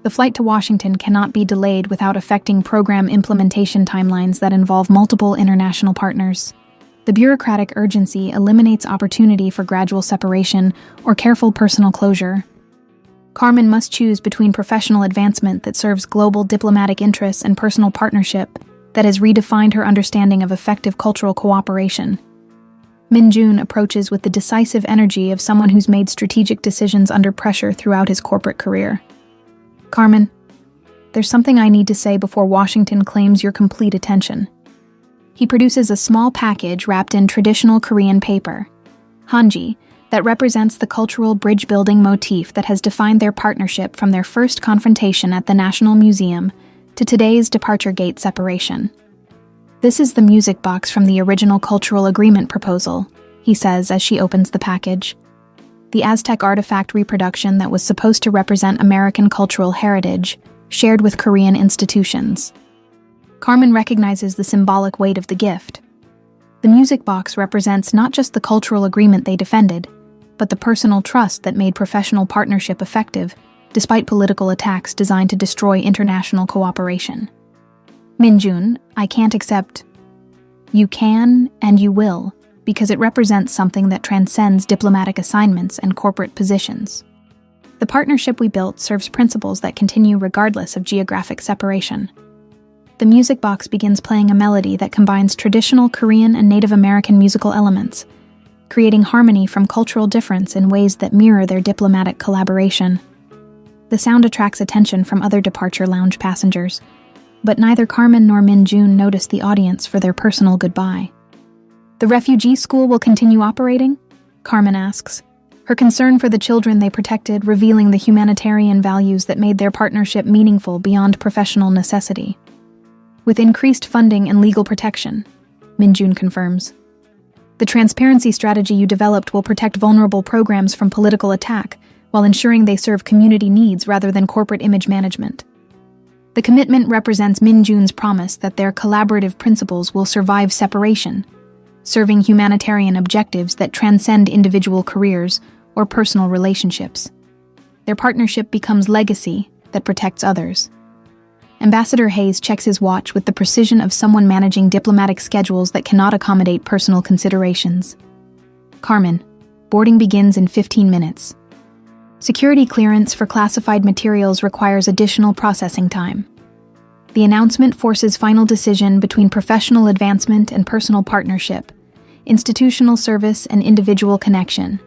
Speaker 1: The flight to Washington cannot be delayed without affecting program implementation timelines that involve multiple international partners. The bureaucratic urgency eliminates opportunity for gradual separation or careful personal closure. Carmen must choose between professional advancement that serves global diplomatic interests and personal partnership that has redefined her understanding of effective cultural cooperation. Min-jun approaches with the decisive energy of someone who's made strategic decisions under pressure throughout his corporate career. Carmen, there's something I need to say before Washington claims your complete attention. He produces a small package wrapped in traditional Korean paper, hanji, that represents the cultural bridge-building motif that has defined their partnership from their first confrontation at the National Museum to today's departure gate separation. This is the music box from the original cultural agreement proposal, he says as she opens the package. The Aztec artifact reproduction that was supposed to represent American cultural heritage, shared with Korean institutions. Carmen recognizes the symbolic weight of the gift. The music box represents not just the cultural agreement they defended, but the personal trust that made professional partnership effective, despite political attacks designed to destroy international cooperation. Min-jun, I can't accept. You can and you will, because it represents something that transcends diplomatic assignments and corporate positions. The partnership we built serves principles that continue regardless of geographic separation. The music box begins playing a melody that combines traditional Korean and Native American musical elements, creating harmony from cultural difference in ways that mirror their diplomatic collaboration. The sound attracts attention from other departure lounge passengers, but neither Carmen nor Min-jun notice the audience for their personal goodbye. The refugee school will continue operating? Carmen asks, her concern for the children they protected revealing the humanitarian values that made their partnership meaningful beyond professional necessity. With increased funding and legal protection, Min-jun confirms. The transparency strategy you developed will protect vulnerable programs from political attack while ensuring they serve community needs rather than corporate image management. The commitment represents Min-jun's promise that their collaborative principles will survive separation, serving humanitarian objectives that transcend individual careers or personal relationships. Their partnership becomes legacy that protects others. Ambassador Hayes checks his watch with the precision of someone managing diplomatic schedules that cannot accommodate personal considerations. Carmen, boarding begins in 15 minutes. Security clearance for classified materials requires additional processing time. The announcement forces final decision between professional advancement and personal partnership, institutional service and individual connection.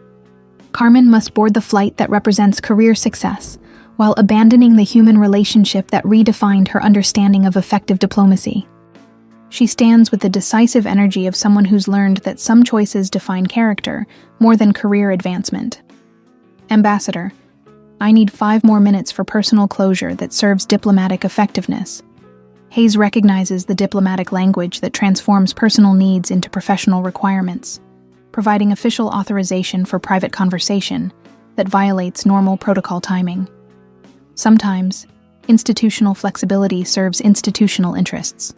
Speaker 1: Carmen must board the flight that represents career success, while abandoning the human relationship that redefined her understanding of effective diplomacy. She stands with the decisive energy of someone who's learned that some choices define character more than career advancement. Ambassador, I need 5 more minutes for personal closure that serves diplomatic effectiveness. Hayes recognizes the diplomatic language that transforms personal needs into professional requirements, providing official authorization for private conversation that violates normal protocol timing. Sometimes, institutional flexibility serves institutional interests.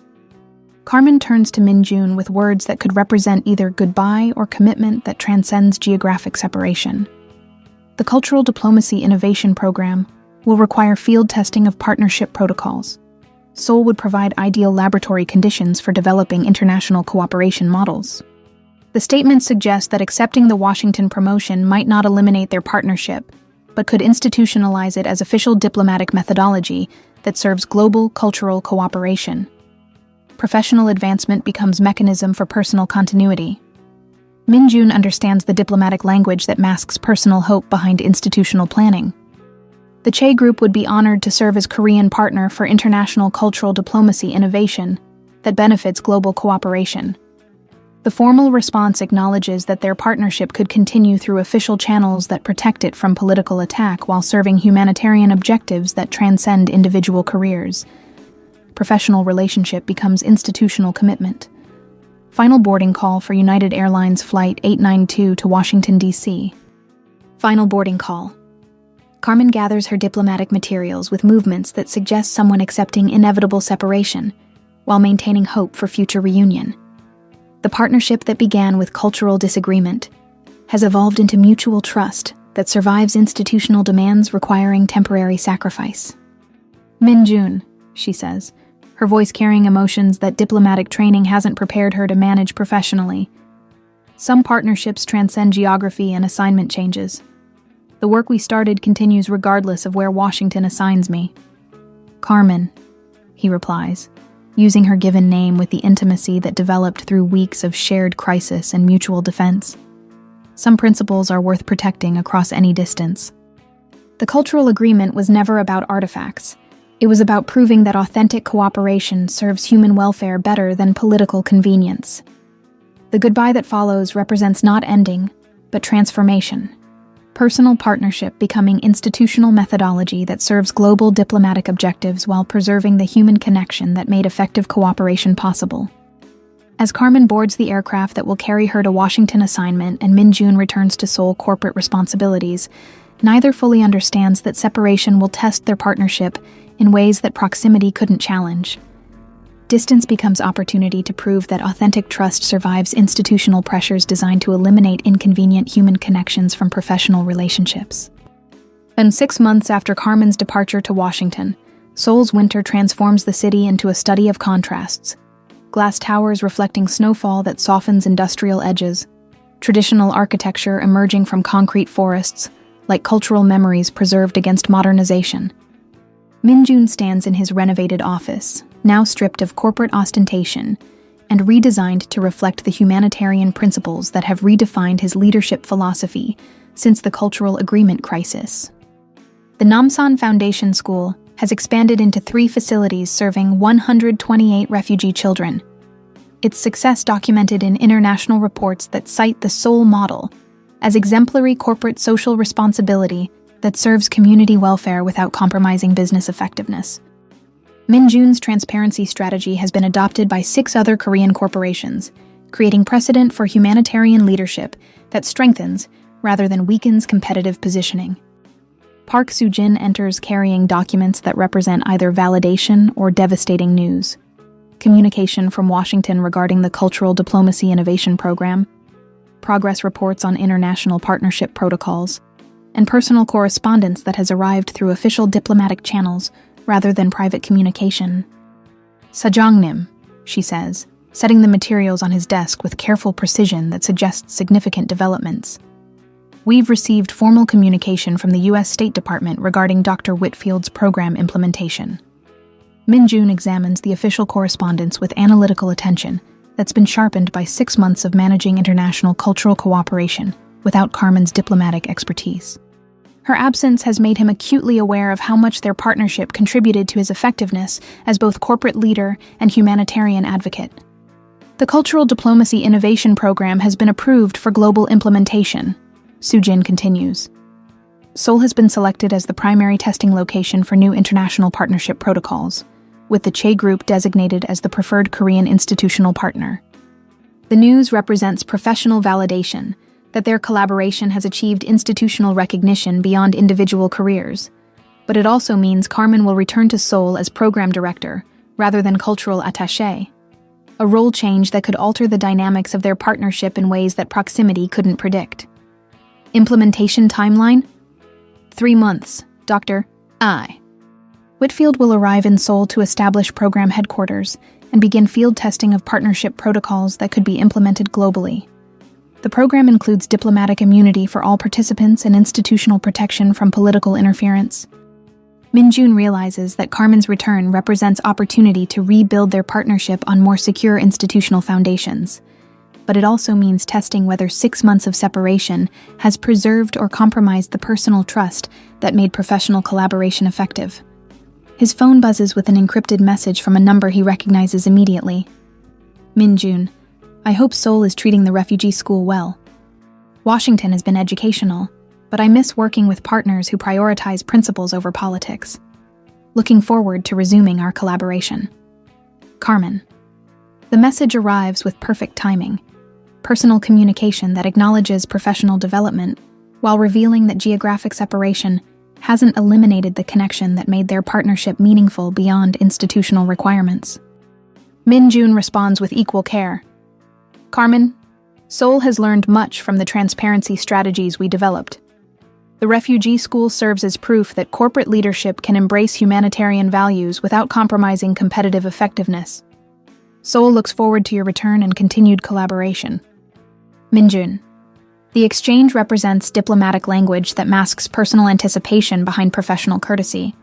Speaker 1: Carmen turns to Min-jun with words that could represent either goodbye or commitment that transcends geographic separation. The Cultural Diplomacy Innovation Program will require field testing of partnership protocols. Seoul would provide ideal laboratory conditions for developing international cooperation models. The statement suggests that accepting the Washington promotion might not eliminate their partnership, but could institutionalize it as official diplomatic methodology that serves global cultural cooperation. Professional advancement becomes mechanism for personal continuity. Min-jun understands the diplomatic language that masks personal hope behind institutional planning. The Che Group would be honored to serve as Korean partner for international cultural diplomacy innovation that benefits global cooperation. The formal response acknowledges that their partnership could continue through official channels that protect it from political attack while serving humanitarian objectives that transcend individual careers. Professional relationship becomes institutional commitment. Final boarding call for United Airlines Flight 892 to Washington, D.C. Final boarding call. Carmen gathers her diplomatic materials with movements that suggest someone accepting inevitable separation while maintaining hope for future reunion. The partnership that began with cultural disagreement has evolved into mutual trust that survives institutional demands requiring temporary sacrifice. Min-jun, she says, her voice carrying emotions that diplomatic training hasn't prepared her to manage professionally. Some partnerships transcend geography and assignment changes. The work we started continues regardless of where Washington assigns me. Carmen, he replies, using her given name with the intimacy that developed through weeks of shared crisis and mutual defense. Some principles are worth protecting across any distance. The cultural agreement was never about artifacts. It was about proving that authentic cooperation serves human welfare better than political convenience. The goodbye that follows represents not ending, but transformation. Personal partnership becoming institutional methodology that serves global diplomatic objectives while preserving the human connection that made effective cooperation possible. As Carmen boards the aircraft that will carry her to Washington assignment and Min-jun returns to Seoul corporate responsibilities, neither fully understands that separation will test their partnership in ways that proximity couldn't challenge. Distance becomes opportunity to prove that authentic trust survives institutional pressures designed to eliminate inconvenient human connections from professional relationships. And 6 months after Carmen's departure to Washington, Seoul's winter transforms the city into a study of contrasts. Glass towers reflecting snowfall that softens industrial edges, traditional architecture emerging from concrete forests, like cultural memories preserved against modernization. Min-jun stands in his renovated office, now stripped of corporate ostentation and redesigned to reflect the humanitarian principles that have redefined his leadership philosophy since the cultural agreement crisis. The Namsan Foundation School has expanded into 3 facilities serving 128 refugee children. Its success documented in international reports that cite the Seoul model as exemplary corporate social responsibility that serves community welfare without compromising business effectiveness. Min-jun's transparency strategy has been adopted by 6 other Korean corporations, creating precedent for humanitarian leadership that strengthens rather than weakens competitive positioning. Park Soo-jin enters carrying documents that represent either validation or devastating news. Communication from Washington regarding the Cultural Diplomacy Innovation Program, progress reports on international partnership protocols, and personal correspondence that has arrived through official diplomatic channels rather than private communication. Sajongnim, she says, setting the materials on his desk with careful precision that suggests significant developments. We've received formal communication from the U.S. State Department regarding Dr. Whitfield's program implementation. Min-jun examines the official correspondence with analytical attention that's been sharpened by 6 months of managing international cultural cooperation without Carmen's diplomatic expertise. Her absence has made him acutely aware of how much their partnership contributed to his effectiveness as both corporate leader and humanitarian advocate. The Cultural Diplomacy Innovation Program has been approved for global implementation, Soo-jin continues. Seoul has been selected as the primary testing location for new international partnership protocols, with the Che Group designated as the preferred Korean institutional partner. The news represents professional validation that their collaboration has achieved institutional recognition beyond individual careers, but it also means Carmen will return to Seoul as program director rather than cultural attaché, a role change that could alter the dynamics of their partnership in ways that proximity couldn't predict. Implementation timeline? 3 months, Dr. I. Whitfield will arrive in Seoul to establish program headquarters and begin field testing of partnership protocols that could be implemented globally. The program includes diplomatic immunity for all participants and institutional protection from political interference. Min-jun realizes that Carmen's return represents opportunity to rebuild their partnership on more secure institutional foundations. But it also means testing whether 6 months of separation has preserved or compromised the personal trust that made professional collaboration effective. His phone buzzes with an encrypted message from a number he recognizes immediately. Min-jun, I hope Seoul is treating the refugee school well. Washington has been educational, but I miss working with partners who prioritize principles over politics. Looking forward to resuming our collaboration. Carmen. The message arrives with perfect timing. Personal communication that acknowledges professional development, while revealing that geographic separation hasn't eliminated the connection that made their partnership meaningful beyond institutional requirements. Min-jun responds with equal care. Carmen, Seoul has learned much from the transparency strategies we developed. The refugee school serves as proof that corporate leadership can embrace humanitarian values without compromising competitive effectiveness. Seoul looks forward to your return and continued collaboration. Min-jun. The exchange represents diplomatic language that masks personal anticipation behind professional courtesy,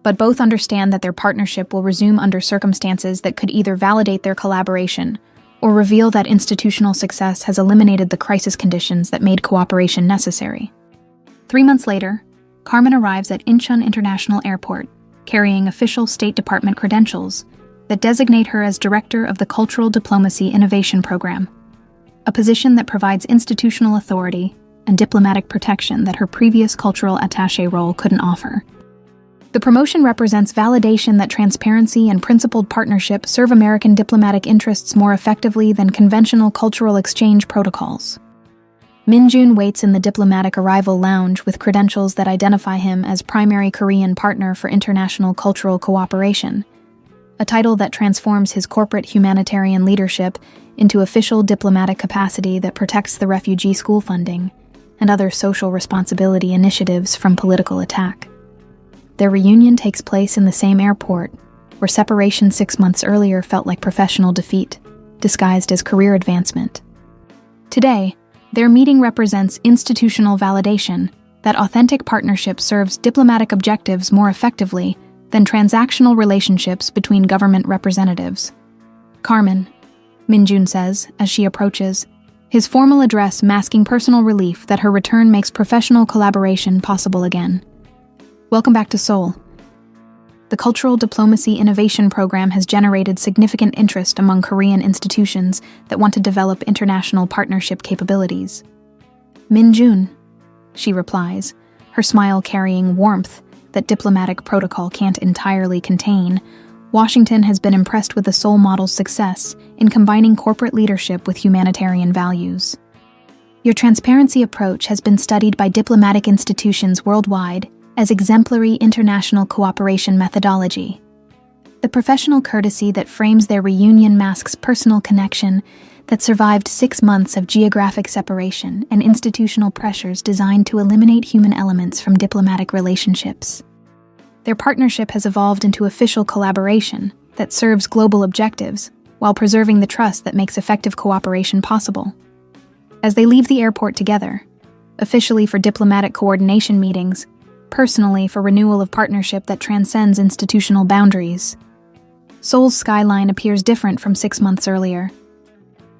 Speaker 1: but both understand that their partnership will resume under circumstances that could either validate their collaboration or reveal that institutional success has eliminated the crisis conditions that made cooperation necessary. 3 months later, Carmen arrives at Incheon International Airport, carrying official State Department credentials that designate her as Director of the Cultural Diplomacy Innovation Program, a position that provides institutional authority and diplomatic protection that her previous cultural attaché role couldn't offer. The promotion represents validation that transparency and principled partnership serve American diplomatic interests more effectively than conventional cultural exchange protocols. Min-jun waits in the diplomatic arrival lounge with credentials that identify him as primary Korean partner for international cultural cooperation, a title that transforms his corporate humanitarian leadership into official diplomatic capacity that protects the refugee school funding and other social responsibility initiatives from political attack. Their reunion takes place in the same airport, where separation 6 months earlier felt like professional defeat, disguised as career advancement. Today, their meeting represents institutional validation that authentic partnership serves diplomatic objectives more effectively than transactional relationships between government representatives. Carmen, Min-jun says as she approaches, his formal address masking personal relief that her return makes professional collaboration possible again. Welcome back to Seoul. The Cultural Diplomacy Innovation Program has generated significant interest among Korean institutions that want to develop international partnership capabilities. Min-jun, she replies, her smile carrying warmth that diplomatic protocol can't entirely contain. Washington has been impressed with the Seoul model's success in combining corporate leadership with humanitarian values. Your transparency approach has been studied by diplomatic institutions worldwide as exemplary international cooperation methodology. The professional courtesy that frames their reunion masks personal connection that survived 6 months of geographic separation and institutional pressures designed to eliminate human elements from diplomatic relationships. Their partnership has evolved into official collaboration that serves global objectives while preserving the trust that makes effective cooperation possible. As they leave the airport together, officially for diplomatic coordination meetings, personally for renewal of partnership that transcends institutional boundaries, Seoul's skyline appears different from 6 months earlier.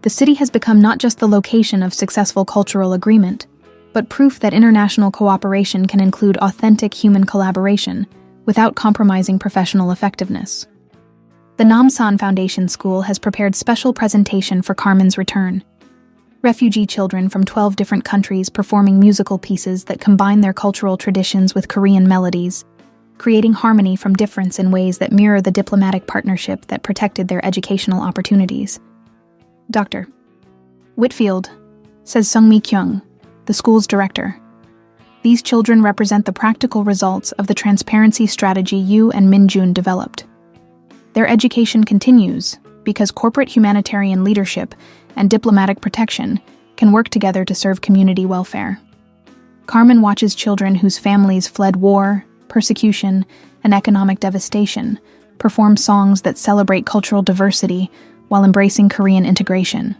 Speaker 1: The city has become not just the location of successful cultural agreement, but proof that international cooperation can include authentic human collaboration without compromising professional effectiveness. The Namsan Foundation School has prepared special presentation for Carmen's return. Refugee children from 12 different countries performing musical pieces that combine their cultural traditions with Korean melodies, creating harmony from difference in ways that mirror the diplomatic partnership that protected their educational opportunities. Dr. Whitfield, says Sungmi Kyung, the school's director. These children represent the practical results of the transparency strategy you and Min-jun developed. Their education continues because corporate humanitarian leadership and diplomatic protection can work together to serve community welfare. Carmen watches children whose families fled war, persecution, and economic devastation perform songs that celebrate cultural diversity while embracing Korean integration.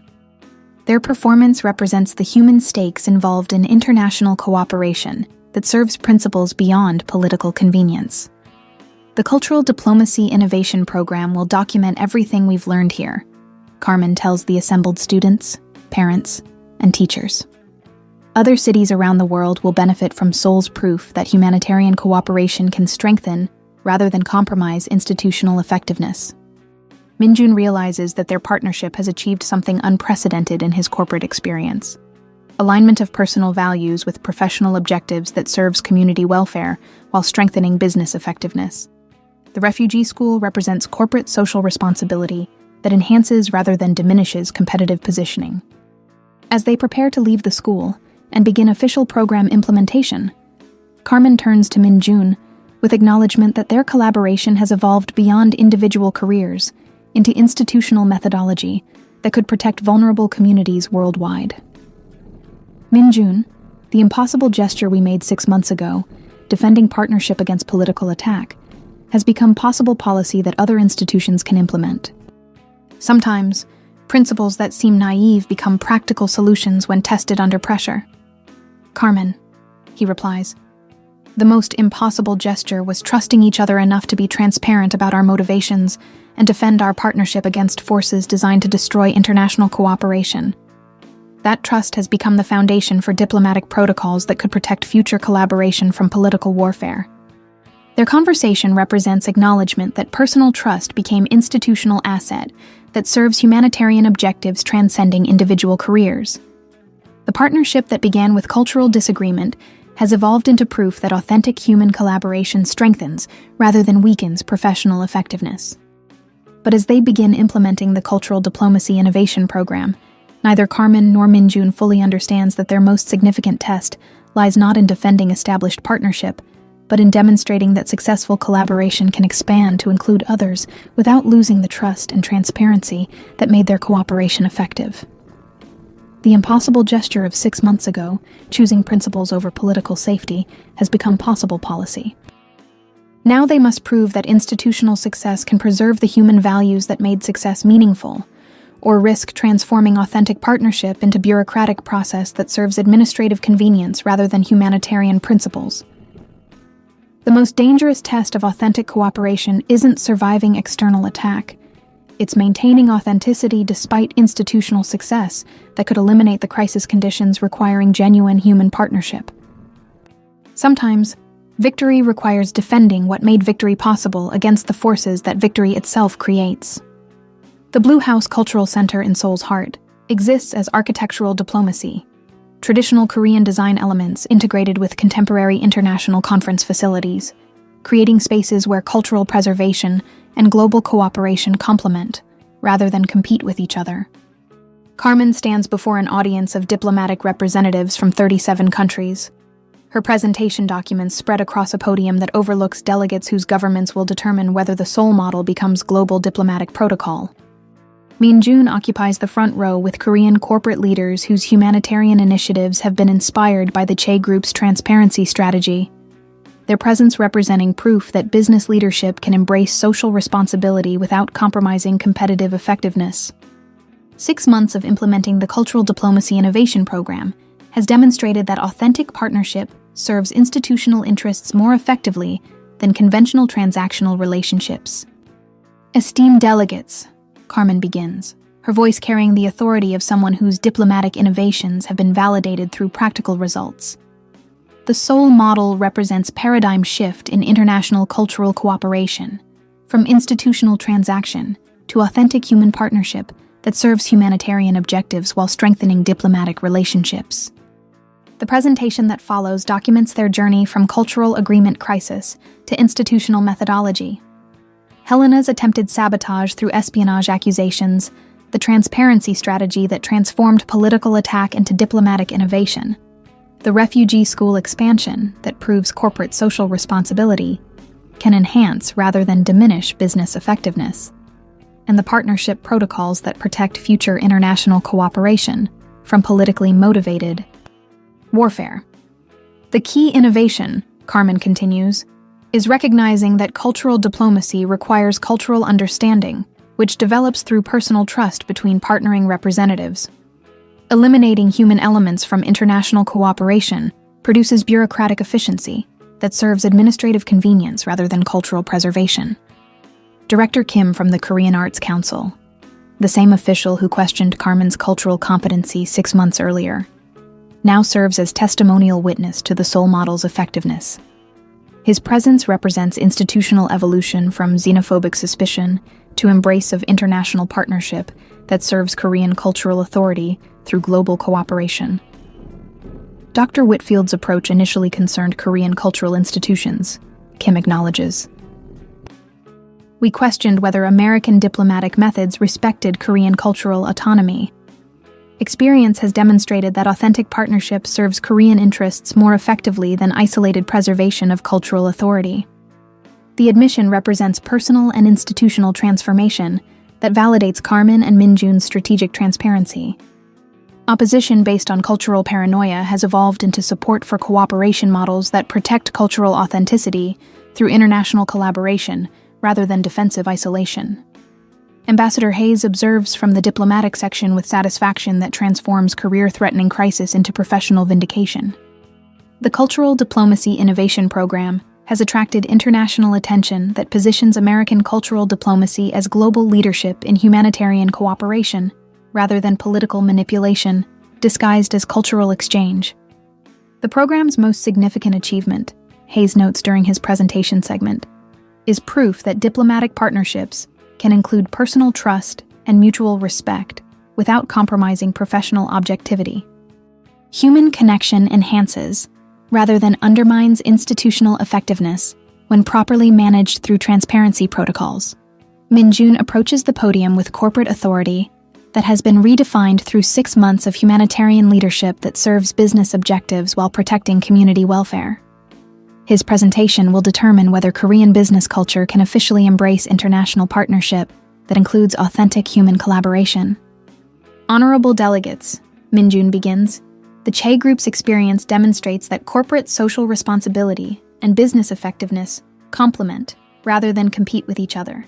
Speaker 1: Their performance represents the human stakes involved in international cooperation that serves principles beyond political convenience. The Cultural Diplomacy Innovation Program will document everything we've learned here, Carmen tells the assembled students, parents, and teachers. Other cities around the world will benefit from Seoul's proof that humanitarian cooperation can strengthen rather than compromise institutional effectiveness. Min-jun realizes that their partnership has achieved something unprecedented in his corporate experience. Alignment of personal values with professional objectives that serves community welfare while strengthening business effectiveness. The refugee school represents corporate social responsibility that enhances rather than diminishes competitive positioning. As they prepare to leave the school and begin official program implementation, Carmen turns to Min-jun with acknowledgement that their collaboration has evolved beyond individual careers into institutional methodology that could protect vulnerable communities worldwide. Min-jun, the impossible gesture we made 6 months ago, defending partnership against political attack, has become possible policy that other institutions can implement. Sometimes, principles that seem naive become practical solutions when tested under pressure. Carmen, he replies, the most impossible gesture was trusting each other enough to be transparent about our motivations and defend our partnership against forces designed to destroy international cooperation. That trust has become the foundation for diplomatic protocols that could protect future collaboration from political warfare. Their conversation represents acknowledgement that personal trust became institutional asset that serves humanitarian objectives transcending individual careers. The partnership that began with cultural disagreement has evolved into proof that authentic human collaboration strengthens rather than weakens professional effectiveness. But as they begin implementing the Cultural Diplomacy Innovation Program, neither Carmen nor Min-jun fully understands that their most significant test lies not in defending established partnership, but in demonstrating that successful collaboration can expand to include others without losing the trust and transparency that made their cooperation effective. The impossible gesture of 6 months ago, choosing principles over political safety, has become possible policy. Now they must prove that institutional success can preserve the human values that made success meaningful, or risk transforming authentic partnership into bureaucratic process that serves administrative convenience rather than humanitarian principles. The most dangerous test of authentic cooperation isn't surviving external attack. It's maintaining authenticity despite institutional success that could eliminate the crisis conditions requiring genuine human partnership. Sometimes, victory requires defending what made victory possible against the forces that victory itself creates. The Blue House Cultural Center in Seoul's heart exists as architectural diplomacy, traditional Korean design elements integrated with contemporary international conference facilities, creating spaces where cultural preservation and global cooperation complement, rather than compete with each other. Carmen stands before an audience of diplomatic representatives from 37 countries. Her presentation documents spread across a podium that overlooks delegates whose governments will determine whether the Seoul model becomes global diplomatic protocol. Min-jun occupies the front row with Korean corporate leaders whose humanitarian initiatives have been inspired by the Che Group's transparency strategy, their presence representing proof that business leadership can embrace social responsibility without compromising competitive effectiveness. 6 months of implementing the Cultural Diplomacy Innovation Program has demonstrated that authentic partnership serves institutional interests more effectively than conventional transactional relationships. Esteemed delegates, Carmen begins, her voice carrying the authority of someone whose diplomatic innovations have been validated through practical results. The Seoul model represents paradigm shift in international cultural cooperation, from institutional transaction to authentic human partnership that serves humanitarian objectives while strengthening diplomatic relationships. The presentation that follows documents their journey from cultural agreement crisis to institutional methodology. Helena's attempted sabotage through espionage accusations, the transparency strategy that transformed political attack into diplomatic innovation, the refugee school expansion that proves corporate social responsibility can enhance rather than diminish business effectiveness, and the partnership protocols that protect future international cooperation from politically motivated warfare. The key innovation, Carmen continues, is recognizing that cultural diplomacy requires cultural understanding, which develops through personal trust between partnering representatives. Eliminating human elements from international cooperation produces bureaucratic efficiency that serves administrative convenience rather than cultural preservation. Director Kim from the Korean Arts Council, the same official who questioned Carmen's cultural competency 6 months earlier, now serves as testimonial witness to the Seoul model's effectiveness. His presence represents institutional evolution from xenophobic suspicion to embrace of international partnership that serves Korean cultural authority through global cooperation. Dr. Whitfield's approach initially concerned Korean cultural institutions, Kim acknowledges. We questioned whether American diplomatic methods respected Korean cultural autonomy. Experience has demonstrated that authentic partnership serves Korean interests more effectively than isolated preservation of cultural authority. The admission represents personal and institutional transformation that validates Carmen and Minjun's strategic transparency. Opposition based on cultural paranoia has evolved into support for cooperation models that protect cultural authenticity through international collaboration rather than defensive isolation. Ambassador Hayes observes from the diplomatic section with satisfaction that transforms career-threatening crisis into professional vindication. The Cultural Diplomacy Innovation Program has attracted international attention that positions American cultural diplomacy as global leadership in humanitarian cooperation, rather than political manipulation, disguised as cultural exchange. The program's most significant achievement, Hayes notes during his presentation segment, is proof that diplomatic partnerships can include personal trust and mutual respect without compromising professional objectivity. Human connection enhances, rather than undermines institutional effectiveness when properly managed through transparency protocols. Minjun approaches the podium with corporate authority that has been redefined through 6 months of humanitarian leadership that serves business objectives while protecting community welfare. His presentation will determine whether Korean business culture can officially embrace international partnership that includes authentic human collaboration. Honorable delegates, Minjun begins. The Che Group's experience demonstrates that corporate social responsibility and business effectiveness complement rather than compete with each other.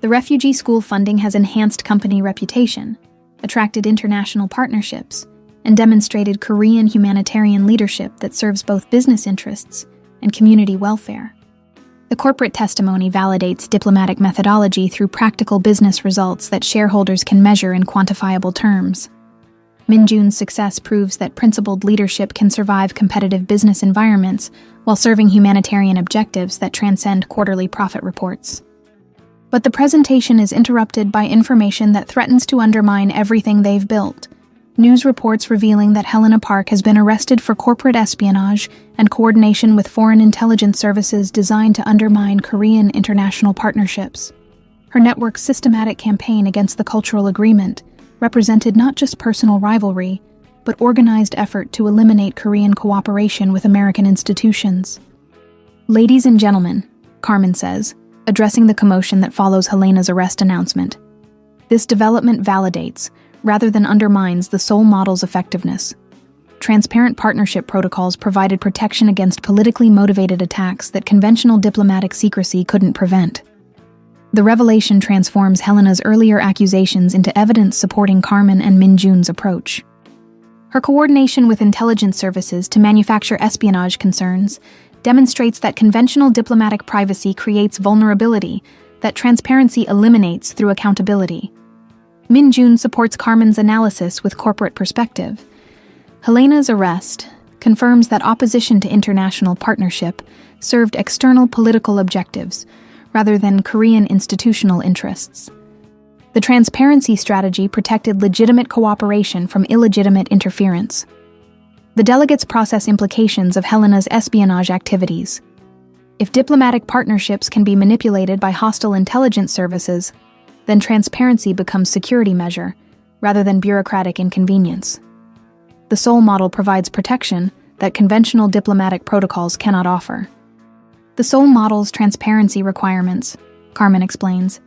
Speaker 1: The refugee school funding has enhanced company reputation, attracted international partnerships, and demonstrated Korean humanitarian leadership that serves both business interests and community welfare. The corporate testimony validates diplomatic methodology through practical business results that shareholders can measure in quantifiable terms. Minjun's success proves that principled leadership can survive competitive business environments while serving humanitarian objectives that transcend quarterly profit reports. But the presentation is interrupted by information that threatens to undermine everything they've built. News reports revealing that Helena Park has been arrested for corporate espionage and coordination with foreign intelligence services designed to undermine Korean international partnerships. Her network's systematic campaign against the cultural agreement represented not just personal rivalry, but organized effort to eliminate Korean cooperation with American institutions. Ladies and gentlemen, Carmen says, addressing the commotion that follows Helena's arrest announcement. This development validates, rather than undermines, the Seoul model's effectiveness. Transparent partnership protocols provided protection against politically motivated attacks that conventional diplomatic secrecy couldn't prevent. The revelation transforms Helena's earlier accusations into evidence supporting Carmen and Minjun's approach. Her coordination with intelligence services to manufacture espionage concerns demonstrates that conventional diplomatic privacy creates vulnerability that transparency eliminates through accountability. Minjun supports Carmen's analysis with corporate perspective. Helena's arrest confirms that opposition to international partnership served external political objectives rather than Korean institutional interests. The transparency strategy protected legitimate cooperation from illegitimate interference. The delegates process implications of Helena's espionage activities. If diplomatic partnerships can be manipulated by hostile intelligence services, then transparency becomes security measure rather than bureaucratic inconvenience. The Seoul model provides protection that conventional diplomatic protocols cannot offer. The Seoul model's transparency requirements, Carmen explains,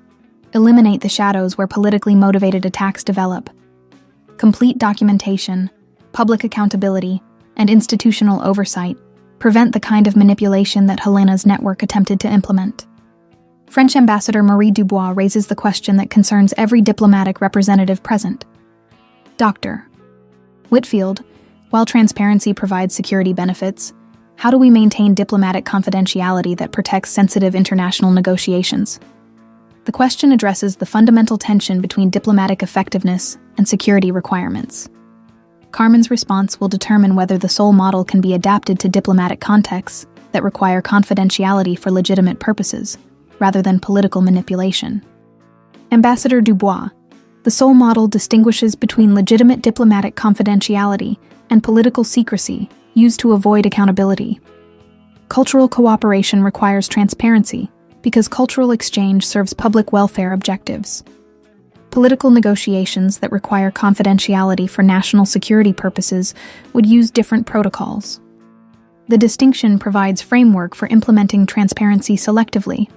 Speaker 1: eliminate the shadows where politically motivated attacks develop. Complete documentation, public accountability, and institutional oversight prevent the kind of manipulation that Helena's network attempted to implement. French Ambassador Marie Dubois raises the question that concerns every diplomatic representative present. Dr. Whitfield, while transparency provides security benefits, how do we maintain diplomatic confidentiality that protects sensitive international negotiations? The question addresses the fundamental tension between diplomatic effectiveness and security requirements. Carmen's response will determine whether the Seoul model can be adapted to diplomatic contexts that require confidentiality for legitimate purposes, rather than political manipulation. Ambassador Dubois, the Seoul model distinguishes between legitimate diplomatic confidentiality and political secrecy used to avoid accountability. Cultural cooperation requires transparency because cultural exchange serves public welfare objectives. Political negotiations that require confidentiality for national security purposes would use different protocols. The distinction provides framework for implementing transparency selectively.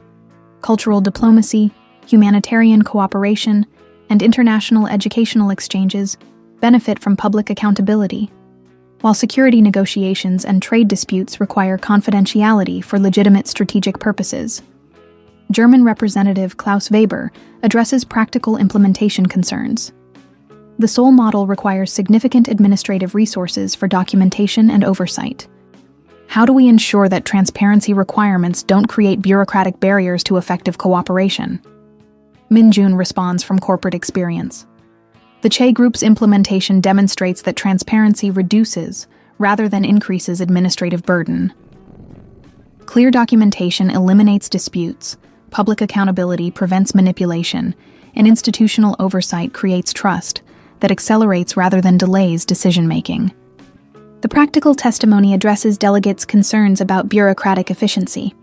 Speaker 1: Cultural diplomacy, humanitarian cooperation, and international educational exchanges benefit from public accountability, while security negotiations and trade disputes require confidentiality for legitimate strategic purposes. German Representative Klaus Weber addresses practical implementation concerns. The Seoul model requires significant administrative resources for documentation and oversight. How do we ensure that transparency requirements don't create bureaucratic barriers to effective cooperation? Min Jun responds from corporate experience. The Che Group's implementation demonstrates that transparency reduces, rather than increases, administrative burden. Clear documentation eliminates disputes, public accountability prevents manipulation, and institutional oversight creates trust that accelerates rather than delays decision-making. The practical testimony addresses delegates' concerns about bureaucratic efficiency.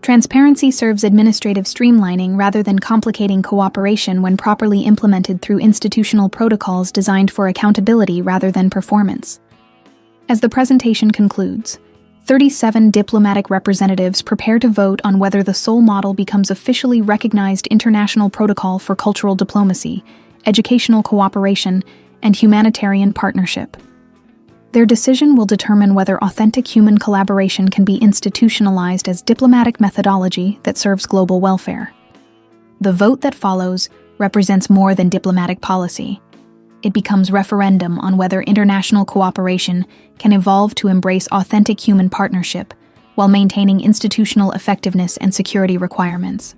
Speaker 1: Transparency serves administrative streamlining rather than complicating cooperation when properly implemented through institutional protocols designed for accountability rather than performance. As the presentation concludes, 37 diplomatic representatives prepare to vote on whether the Seoul model becomes officially recognized international protocol for cultural diplomacy, educational cooperation, and humanitarian partnership. Their decision will determine whether authentic human collaboration can be institutionalized as diplomatic methodology that serves global welfare. The vote that follows represents more than diplomatic policy. It becomes referendum on whether international cooperation can evolve to embrace authentic human partnership while maintaining institutional effectiveness and security requirements.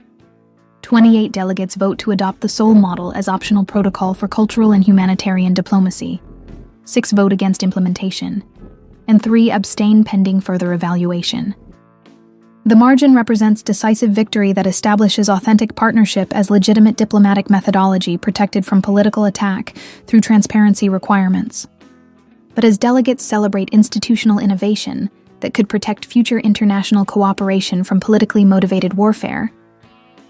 Speaker 1: 28 delegates vote to adopt the Seoul model as optional protocol for cultural and humanitarian diplomacy. 6 vote against implementation, and 3 abstain pending further evaluation. The margin represents decisive victory that establishes authentic partnership as legitimate diplomatic methodology protected from political attack through transparency requirements. But as delegates celebrate institutional innovation that could protect future international cooperation from politically motivated warfare,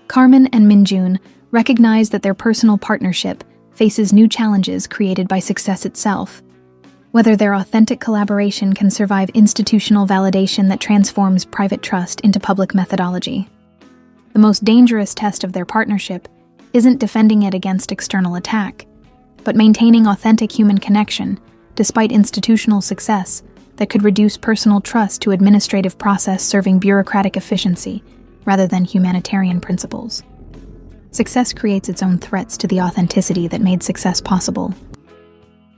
Speaker 1: Carmen and Min Jun recognize that their personal partnership faces new challenges created by success itself. Whether their authentic collaboration can survive institutional validation that transforms private trust into public methodology. The most dangerous test of their partnership isn't defending it against external attack, but maintaining authentic human connection, despite institutional success, that could reduce personal trust to administrative process serving bureaucratic efficiency rather than humanitarian principles. Success creates its own threats to the authenticity that made success possible.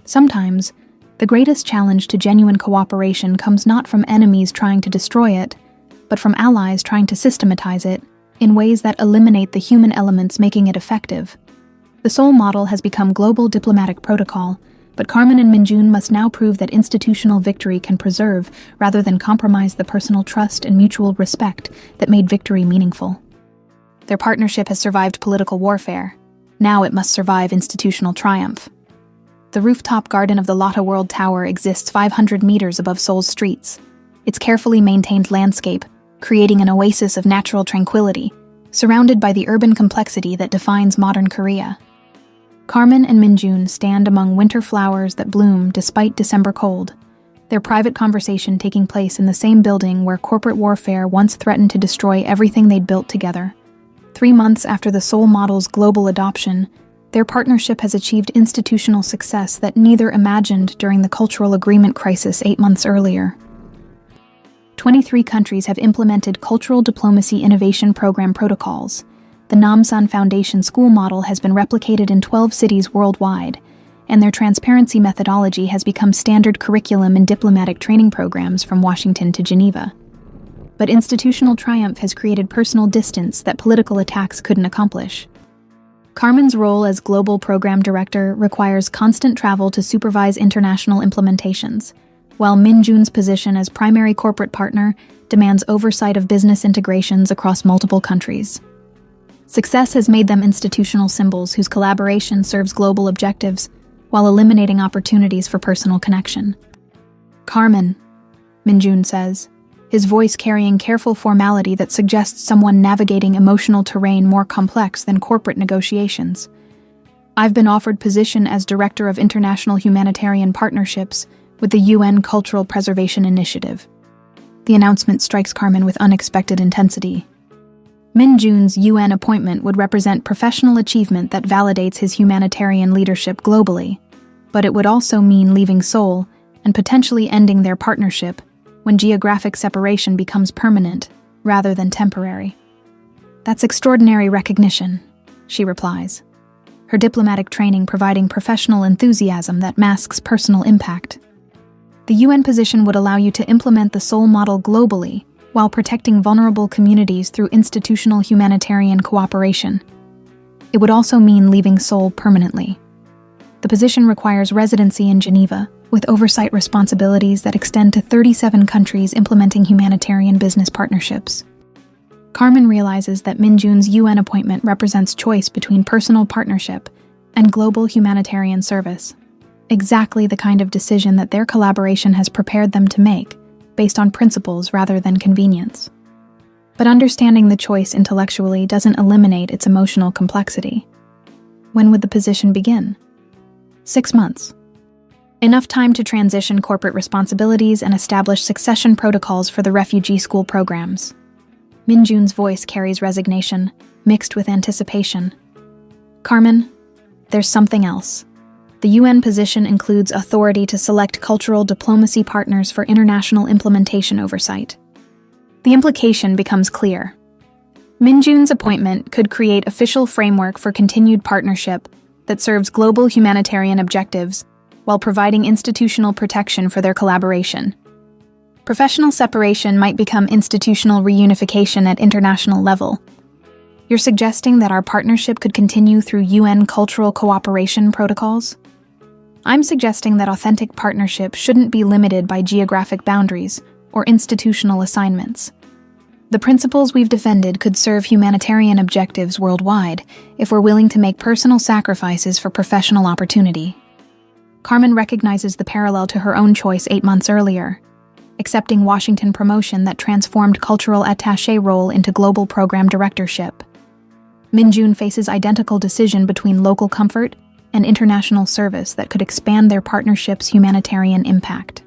Speaker 1: Sometimes, the greatest challenge to genuine cooperation comes not from enemies trying to destroy it, but from allies trying to systematize it in ways that eliminate the human elements making it effective. The Seoul model has become global diplomatic protocol, but Carmen and Min Jun must now prove that institutional victory can preserve rather than compromise the personal trust and mutual respect that made victory meaningful. Their partnership has survived political warfare. Now it must survive institutional triumph. The rooftop garden of the Lotte World Tower exists 500 meters above Seoul's streets. Its carefully maintained landscape, creating an oasis of natural tranquility, surrounded by the urban complexity that defines modern Korea. Carmen and Min Jun stand among winter flowers that bloom despite December cold, their private conversation taking place in the same building where corporate warfare once threatened to destroy everything they'd built together. 3 months after the Seoul model's global adoption, their partnership has achieved institutional success that neither imagined during the cultural agreement crisis 8 months earlier. 23 countries have implemented Cultural Diplomacy Innovation Program protocols. The Namsan Foundation school model has been replicated in 12 cities worldwide, and their transparency methodology has become standard curriculum in diplomatic training programs from Washington to Geneva. But institutional triumph has created personal distance that political attacks couldn't accomplish. Carmen's role as global program director requires constant travel to supervise international implementations, while Min Jun's position as primary corporate partner demands oversight of business integrations across multiple countries. Success has made them institutional symbols whose collaboration serves global objectives while eliminating opportunities for personal connection. Carmen, Min Jun says, his voice carrying careful formality that suggests someone navigating emotional terrain more complex than corporate negotiations. I've been offered position as Director of International Humanitarian Partnerships with the UN Cultural Preservation Initiative. The announcement strikes Carmen with unexpected intensity. Min Jun's UN appointment would represent professional achievement that validates his humanitarian leadership globally, but it would also mean leaving Seoul and potentially ending their partnership when geographic separation becomes permanent rather than temporary. That's extraordinary recognition, she replies, her diplomatic training providing professional enthusiasm that masks personal impact. The UN position would allow you to implement the Seoul model globally while protecting vulnerable communities through institutional humanitarian cooperation. It would also mean leaving Seoul permanently. The position requires residency in Geneva, with oversight responsibilities that extend to 37 countries implementing humanitarian business partnerships. Carmen realizes that Min Jun's UN appointment represents choice between personal partnership and global humanitarian service, exactly the kind of decision that their collaboration has prepared them to make, based on principles rather than convenience. But understanding the choice intellectually doesn't eliminate its emotional complexity. When would the position begin? 6 months. Enough time to transition corporate responsibilities and establish succession protocols for the refugee school programs. Min Jun's voice carries resignation, mixed with anticipation. Carmen, there's something else. The UN position includes authority to select cultural diplomacy partners for international implementation oversight. The implication becomes clear. Min Jun's appointment could create official framework for continued partnership that serves global humanitarian objectives while providing institutional protection for their collaboration. Professional separation might become institutional reunification at international level. You're suggesting that our partnership could continue through UN cultural cooperation protocols? I'm suggesting that authentic partnership shouldn't be limited by geographic boundaries or institutional assignments. The principles we've defended could serve humanitarian objectives worldwide if we're willing to make personal sacrifices for professional opportunity. Carmen recognizes the parallel to her own choice 8 months earlier, accepting Washington promotion that transformed cultural attaché role into global program directorship. Min Jun faces identical decision between local comfort and international service that could expand their partnership's humanitarian impact.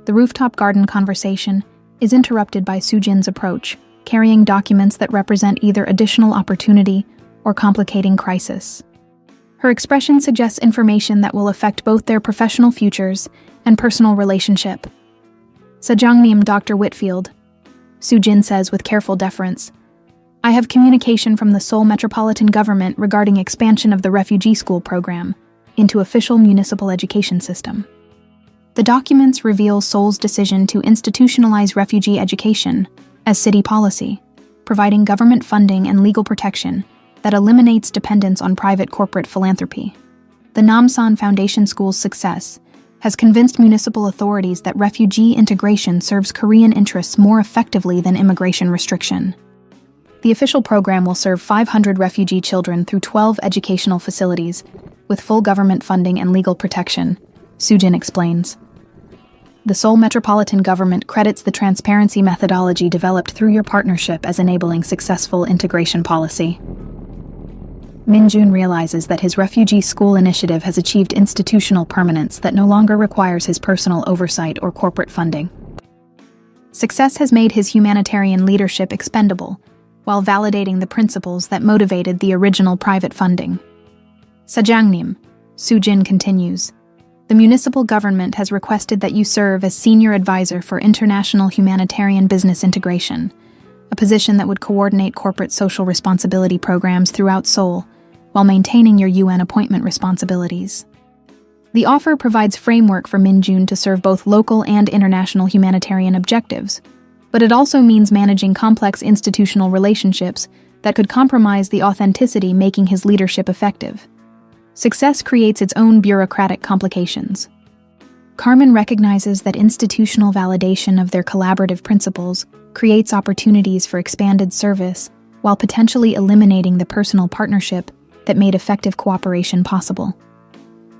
Speaker 1: The rooftop garden conversation is interrupted by Soo-jin's approach, carrying documents that represent either additional opportunity or complicating crisis. Her expression suggests information that will affect both their professional futures and personal relationship. Sajangnim Dr. Whitfield, Soo-jin says with careful deference, I have communication from the Seoul Metropolitan Government regarding expansion of the refugee school program into official municipal education system. The documents reveal Seoul's decision to institutionalize refugee education as city policy, providing government funding and legal protection that eliminates dependence on private corporate philanthropy. The Namsan Foundation School's success has convinced municipal authorities that refugee integration serves Korean interests more effectively than immigration restriction. The official program will serve 500 refugee children through 12 educational facilities, with full government funding and legal protection, Soo-jin explains. The Seoul Metropolitan Government credits the transparency methodology developed through your partnership as enabling successful integration policy. Min Jun realizes that his refugee school initiative has achieved institutional permanence that no longer requires his personal oversight or corporate funding. Success has made his humanitarian leadership expendable, while validating the principles that motivated the original private funding. Sajangnim, Soo-jin continues, the municipal government has requested that you serve as senior advisor for international humanitarian business integration, a position that would coordinate corporate social responsibility programs throughout Seoul, while maintaining your UN appointment responsibilities. The offer provides framework for Min Jun to serve both local and international humanitarian objectives, but it also means managing complex institutional relationships that could compromise the authenticity making his leadership effective. Success creates its own bureaucratic complications. Carmen recognizes that institutional validation of their collaborative principles creates opportunities for expanded service while potentially eliminating the personal partnership that made effective cooperation possible.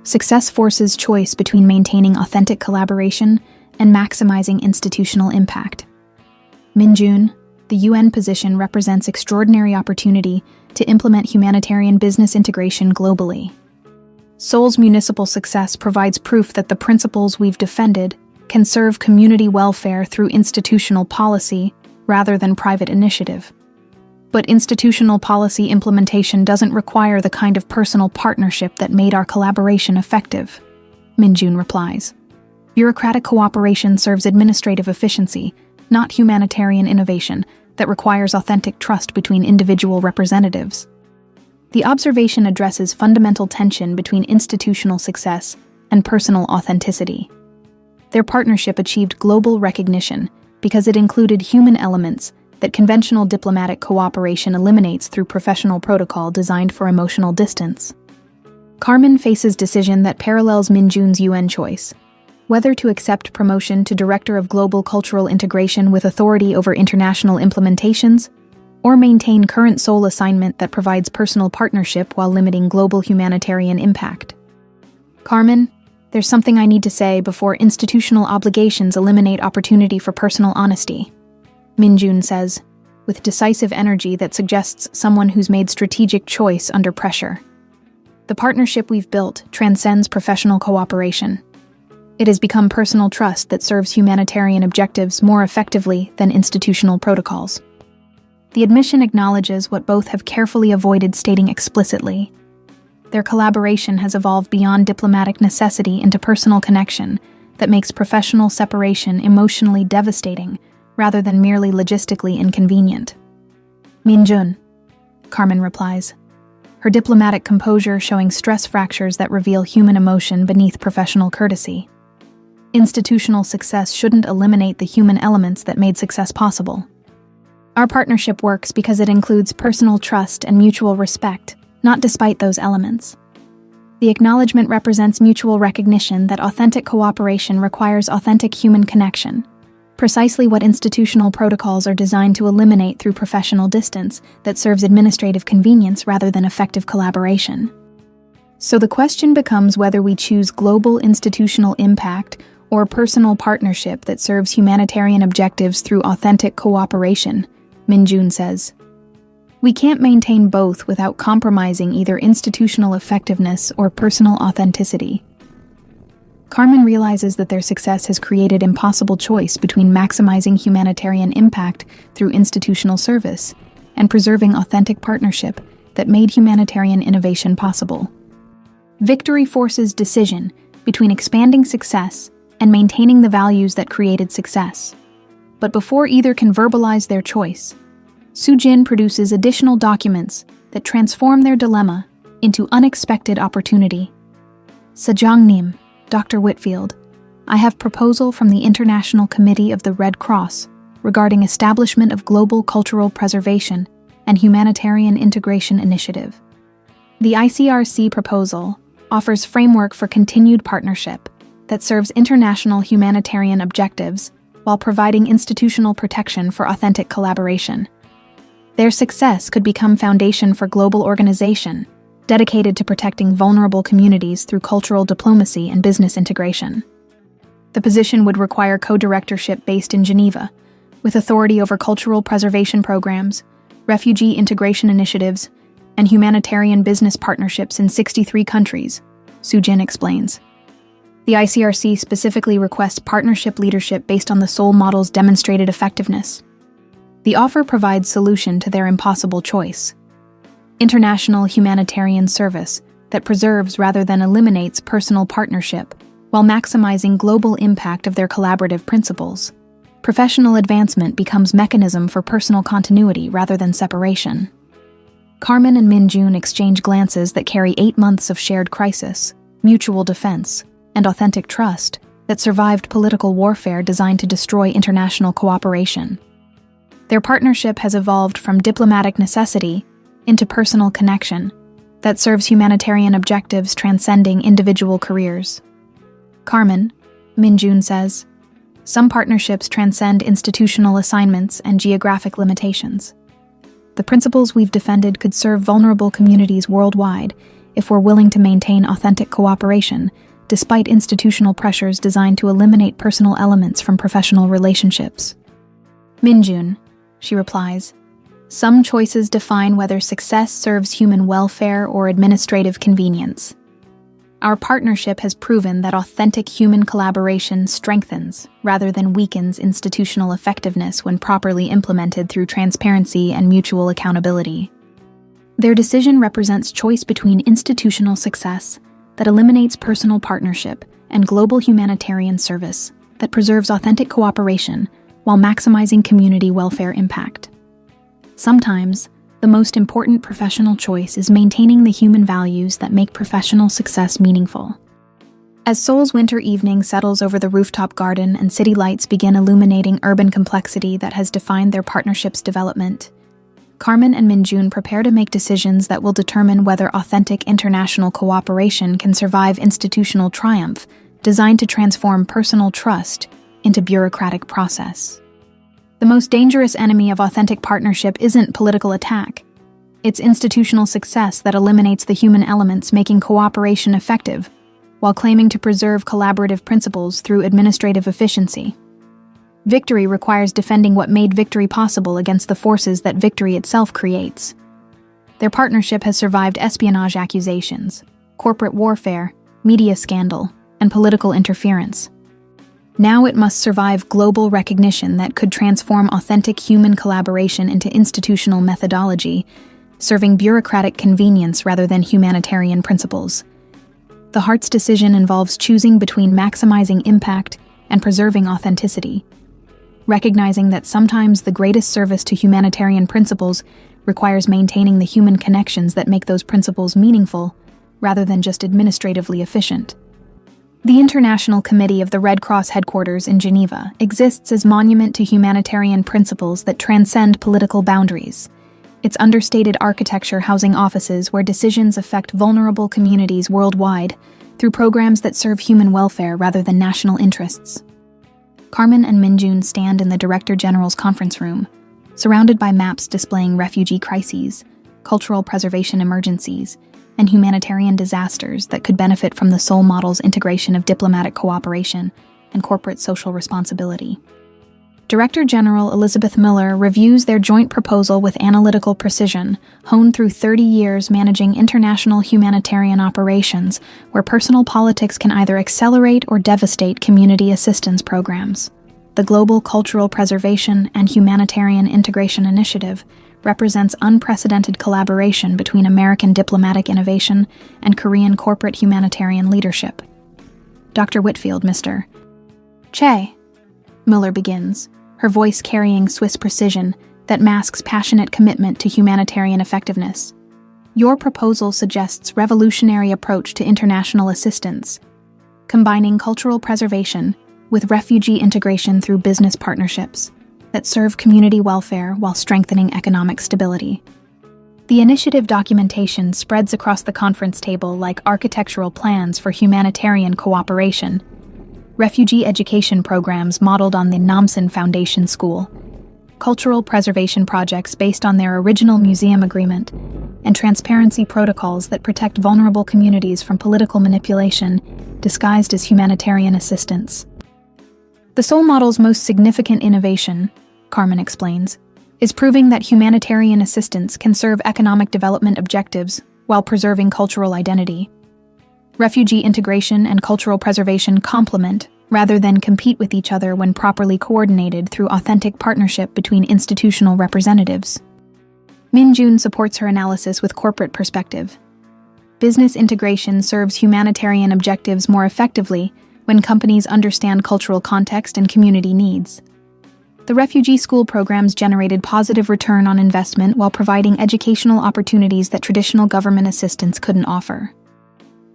Speaker 1: Success forces choice between maintaining authentic collaboration and maximizing institutional impact. Min Jun, the UN position represents extraordinary opportunity to implement humanitarian business integration globally. Seoul's municipal success provides proof that the principles we've defended can serve community welfare through institutional policy rather than private initiative. But institutional policy implementation doesn't require the kind of personal partnership that made our collaboration effective, Min-jun replies. Bureaucratic cooperation serves administrative efficiency, not humanitarian innovation that requires authentic trust between individual representatives. The observation addresses fundamental tension between institutional success and personal authenticity. Their partnership achieved global recognition because it included human elements that conventional diplomatic cooperation eliminates through professional protocol designed for emotional distance. Carmen faces decision that parallels Min-jun's UN choice, whether to accept promotion to Director of Global Cultural Integration with authority over international implementations, or maintain current Seoul assignment that provides personal partnership while limiting global humanitarian impact. Carmen, there's something I need to say before institutional obligations eliminate opportunity for personal honesty, Min-jun says, with decisive energy that suggests someone who's made strategic choice under pressure. The partnership we've built transcends professional cooperation. It has become personal trust that serves humanitarian objectives more effectively than institutional protocols. The admission acknowledges what both have carefully avoided stating explicitly. Their collaboration has evolved beyond diplomatic necessity into personal connection that makes professional separation emotionally devastating rather than merely logistically inconvenient. Min-jun, Carmen replies, her diplomatic composure showing stress fractures that reveal human emotion beneath professional courtesy. Institutional success shouldn't eliminate the human elements that made success possible. Our partnership works because it includes personal trust and mutual respect, not despite those elements. The acknowledgement represents mutual recognition that authentic cooperation requires authentic human connection, precisely what institutional protocols are designed to eliminate through professional distance that serves administrative convenience rather than effective collaboration. So the question becomes whether we choose global institutional impact or personal partnership that serves humanitarian objectives through authentic cooperation, Min-jun says. We can't maintain both without compromising either institutional effectiveness or personal authenticity. Carmen realizes that their success has created impossible choice between maximizing humanitarian impact through institutional service and preserving authentic partnership that made humanitarian innovation possible. Victory forces decision between expanding success and maintaining the values that created success. But before either can verbalize their choice, Soo-jin produces additional documents that transform their dilemma into unexpected opportunity. Sejong-nim, Dr. Whitfield, I have proposal from the International Committee of the Red Cross regarding establishment of global cultural preservation and humanitarian integration initiative. The ICRC proposal offers framework for continued partnership that serves international humanitarian objectives while providing institutional protection for authentic collaboration. Their success could become foundation for global organization dedicated to protecting vulnerable communities through cultural diplomacy and business integration. The position would require co-directorship based in Geneva, with authority over cultural preservation programs, refugee integration initiatives, and humanitarian business partnerships in 63 countries, Soo-jin explains. The ICRC specifically requests partnership leadership based on the Seoul model's demonstrated effectiveness. The offer provides solution to their impossible choice: international humanitarian service that preserves rather than eliminates personal partnership while maximizing global impact of their collaborative principles. Professional advancement becomes mechanism for personal continuity rather than separation. Carmen and Min-jun exchange glances that carry 8 months of shared crisis, mutual defense, and authentic trust that survived political warfare designed to destroy international cooperation. Their partnership has evolved from diplomatic necessity into personal connection that serves humanitarian objectives transcending individual careers. Carmen, Min-jun says, some partnerships transcend institutional assignments and geographic limitations. The principles we've defended could serve vulnerable communities worldwide if we're willing to maintain authentic cooperation, despite institutional pressures designed to eliminate personal elements from professional relationships. Min-jun, she replies, some choices define whether success serves human welfare or administrative convenience. Our partnership has proven that authentic human collaboration strengthens rather than weakens institutional effectiveness when properly implemented through transparency and mutual accountability. Their decision represents choice between institutional success that eliminates personal partnership and global humanitarian service that preserves authentic cooperation while maximizing community welfare impact. Sometimes, the most important professional choice is maintaining the human values that make professional success meaningful. As Seoul's winter evening settles over the rooftop garden and city lights begin illuminating urban complexity that has defined their partnership's development, Carmen and Minjun prepare to make decisions that will determine whether authentic international cooperation can survive institutional triumph designed to transform personal trust into bureaucratic process. The most dangerous enemy of authentic partnership isn't political attack. It's institutional success that eliminates the human elements making cooperation effective, while claiming to preserve collaborative principles through administrative efficiency. Victory requires defending what made victory possible against the forces that victory itself creates. Their partnership has survived espionage accusations, corporate warfare, media scandal, and political interference. Now it must survive global recognition that could transform authentic human collaboration into institutional methodology, serving bureaucratic convenience rather than humanitarian principles. The heart's decision involves choosing between maximizing impact and preserving authenticity, recognizing that sometimes the greatest service to humanitarian principles requires maintaining the human connections that make those principles meaningful rather than just administratively efficient. The International Committee of the Red Cross headquarters in Geneva exists as monument to humanitarian principles that transcend political boundaries. Its understated architecture housing offices where decisions affect vulnerable communities worldwide through programs that serve human welfare rather than national interests. Carmen and Minjun stand in the Director General's conference room, surrounded by maps displaying refugee crises, cultural preservation emergencies, and humanitarian disasters that could benefit from the Seoul model's integration of diplomatic cooperation and corporate social responsibility. Director General Elizabeth Miller reviews their joint proposal with analytical precision, honed through 30 years managing international humanitarian operations where personal politics can either accelerate or devastate community assistance programs. The Global Cultural Preservation and Humanitarian Integration Initiative represents unprecedented collaboration between American diplomatic innovation and Korean corporate humanitarian leadership. Dr. Whitfield, Mr. Che, Miller begins, her voice carrying Swiss precision that masks passionate commitment to humanitarian effectiveness. Your proposal suggests revolutionary approach to international assistance, combining cultural preservation with refugee integration through business partnerships that serve community welfare while strengthening economic stability. The initiative documentation spreads across the conference table like architectural plans for humanitarian cooperation, refugee education programs modeled on the Namsen Foundation School, cultural preservation projects based on their original museum agreement, and transparency protocols that protect vulnerable communities from political manipulation disguised as humanitarian assistance. The Seoul model's most significant innovation, Carmen explains, is proving that humanitarian assistance can serve economic development objectives while preserving cultural identity. Refugee integration and cultural preservation complement rather than compete with each other when properly coordinated through authentic partnership between institutional representatives. Minjun supports her analysis with corporate perspective. Business integration serves humanitarian objectives more effectively when companies understand cultural context and community needs. The refugee school programs generated positive return on investment while providing educational opportunities that traditional government assistance couldn't offer.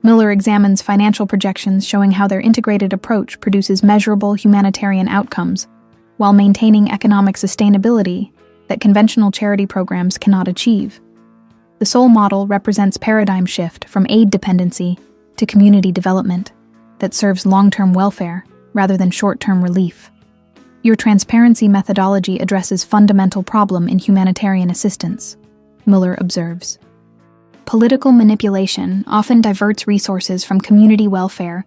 Speaker 1: Miller examines financial projections showing how their integrated approach produces measurable humanitarian outcomes while maintaining economic sustainability that conventional charity programs cannot achieve. The Seoul model represents paradigm shift from aid dependency to community development that serves long-term welfare rather than short-term relief. Your transparency methodology addresses fundamental problem in humanitarian assistance, Miller observes. Political manipulation often diverts resources from community welfare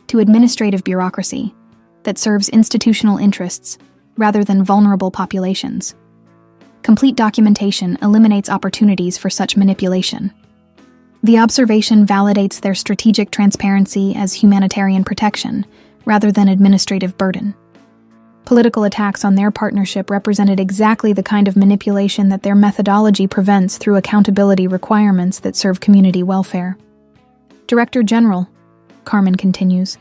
Speaker 1: to administrative bureaucracy that serves institutional interests rather than vulnerable populations. Complete documentation eliminates opportunities for such manipulation. The observation validates their strategic transparency as humanitarian protection, rather than administrative burden. Political attacks on their partnership represented exactly the kind of manipulation that their methodology prevents through accountability requirements that serve community welfare. Director General, Carmen continues,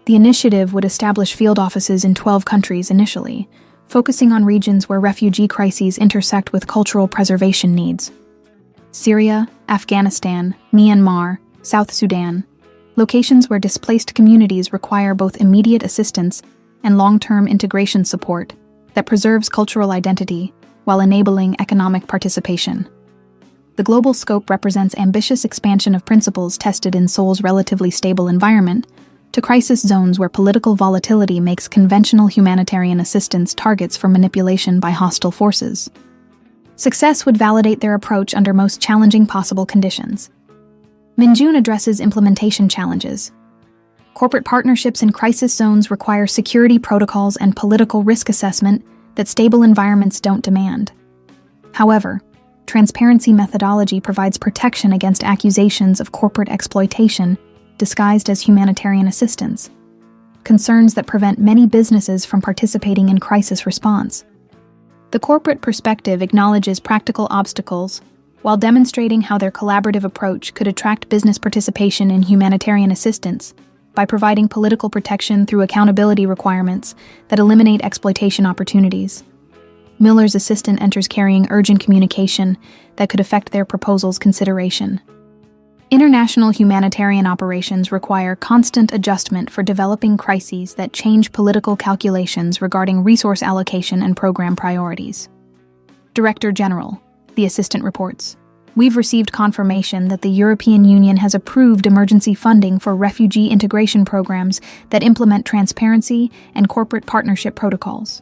Speaker 1: the initiative would establish field offices in 12 countries initially, focusing on regions where refugee crises intersect with cultural preservation needs. Syria, Afghanistan, Myanmar, South Sudan, locations where displaced communities require both immediate assistance and long-term integration support that preserves cultural identity while enabling economic participation. The global scope represents ambitious expansion of principles tested in Seoul's relatively stable environment to crisis zones where political volatility makes conventional humanitarian assistance targets for manipulation by hostile forces. Success would validate their approach under most challenging possible conditions. Min-jun addresses implementation challenges. Corporate partnerships in crisis zones require security protocols and political risk assessment that stable environments don't demand. However, transparency methodology provides protection against accusations of corporate exploitation disguised as humanitarian assistance, concerns that prevent many businesses from participating in crisis response. The corporate perspective acknowledges practical obstacles while demonstrating how their collaborative approach could attract business participation in humanitarian assistance by providing political protection through accountability requirements that eliminate exploitation opportunities. Miller's assistant enters carrying urgent communication that could affect their proposal's consideration. International humanitarian operations require constant adjustment for developing crises that change political calculations regarding resource allocation and program priorities. Director General, the assistant reports, we've received confirmation that the European Union has approved emergency funding for refugee integration programs that implement transparency and corporate partnership protocols.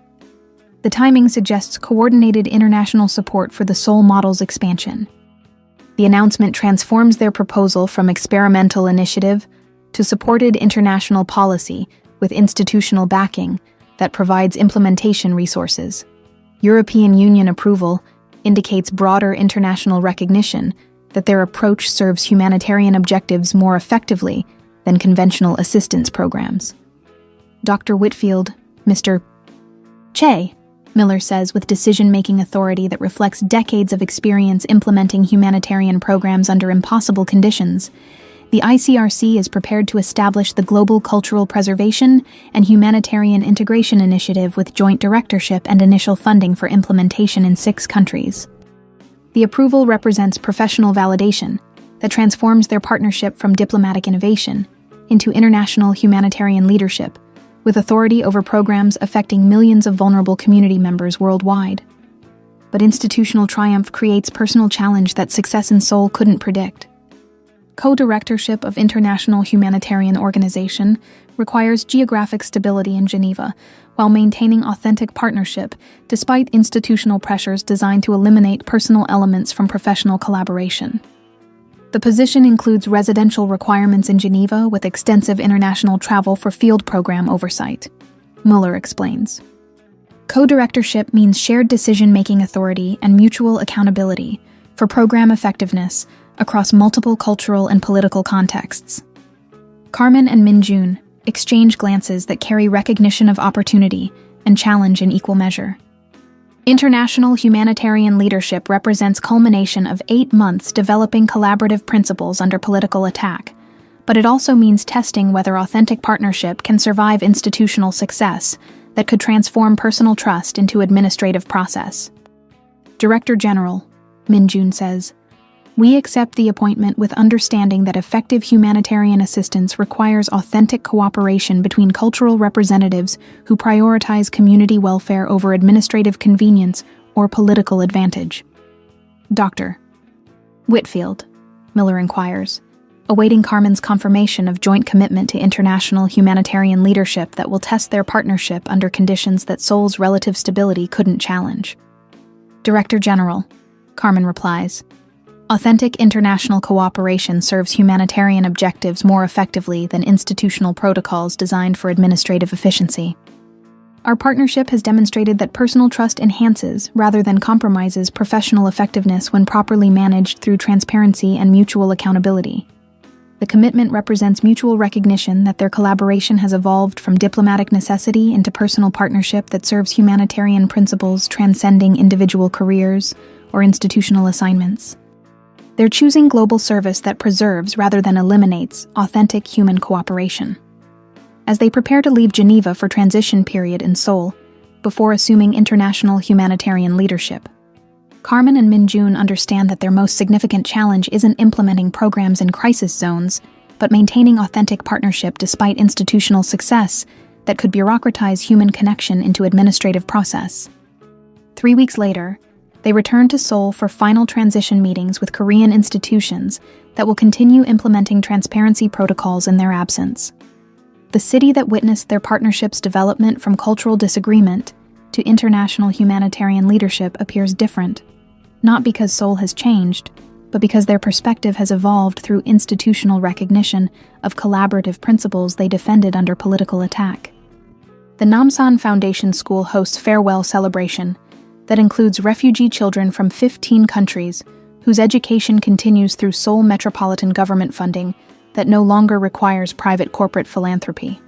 Speaker 1: The timing suggests coordinated international support for the Seoul model's expansion. The announcement transforms their proposal from experimental initiative to supported international policy with institutional backing that provides implementation resources. European Union approval indicates broader international recognition that their approach serves humanitarian objectives more effectively than conventional assistance programs. Dr. Whitfield, Mr. Che, Miller says with decision-making authority that reflects decades of experience implementing humanitarian programs under impossible conditions, the ICRC is prepared to establish the Global Cultural Preservation and Humanitarian Integration Initiative with joint directorship and initial funding for implementation in 6 countries. The approval represents professional validation that transforms their partnership from diplomatic innovation into international humanitarian leadership, with authority over programs affecting millions of vulnerable community members worldwide. But institutional triumph creates personal challenge that success in Seoul couldn't predict. Co-directorship of international humanitarian organization requires geographic stability in Geneva, while maintaining authentic partnership despite institutional pressures designed to eliminate personal elements from professional collaboration. The position includes residential requirements in Geneva with extensive international travel for field program oversight, Mueller explains. Co-directorship means shared decision-making authority and mutual accountability for program effectiveness across multiple cultural and political contexts. Carmen and Min-jun exchange glances that carry recognition of opportunity and challenge in equal measure. International humanitarian leadership represents culmination of 8 months developing collaborative principles under political attack, but it also means testing whether authentic partnership can survive institutional success that could transform personal trust into administrative process. Director General, Min-jun says, we accept the appointment with understanding that effective humanitarian assistance requires authentic cooperation between cultural representatives who prioritize community welfare over administrative convenience or political advantage. Dr. Whitfield, Miller inquires, awaiting Carmen's confirmation of joint commitment to international humanitarian leadership that will test their partnership under conditions that Seoul's relative stability couldn't challenge. Director General, Carmen replies, authentic international cooperation serves humanitarian objectives more effectively than institutional protocols designed for administrative efficiency. Our partnership has demonstrated that personal trust enhances, rather than compromises, professional effectiveness when properly managed through transparency and mutual accountability. The commitment represents mutual recognition that their collaboration has evolved from diplomatic necessity into personal partnership that serves humanitarian principles transcending individual careers or institutional assignments. They're choosing global service that preserves rather than eliminates authentic human cooperation. As they prepare to leave Geneva for transition period in Seoul, before assuming international humanitarian leadership, Carmen and Minjun understand that their most significant challenge isn't implementing programs in crisis zones, but maintaining authentic partnership despite institutional success that could bureaucratize human connection into administrative process. 3 weeks later, they return to Seoul for final transition meetings with Korean institutions that will continue implementing transparency protocols in their absence. The city that witnessed their partnership's development from cultural disagreement to international humanitarian leadership appears different, not because Seoul has changed, but because their perspective has evolved through institutional recognition of collaborative principles they defended under political attack. The Namsan Foundation School hosts farewell celebration that includes refugee children from 15 countries whose education continues through Seoul metropolitan government funding that no longer requires private corporate philanthropy.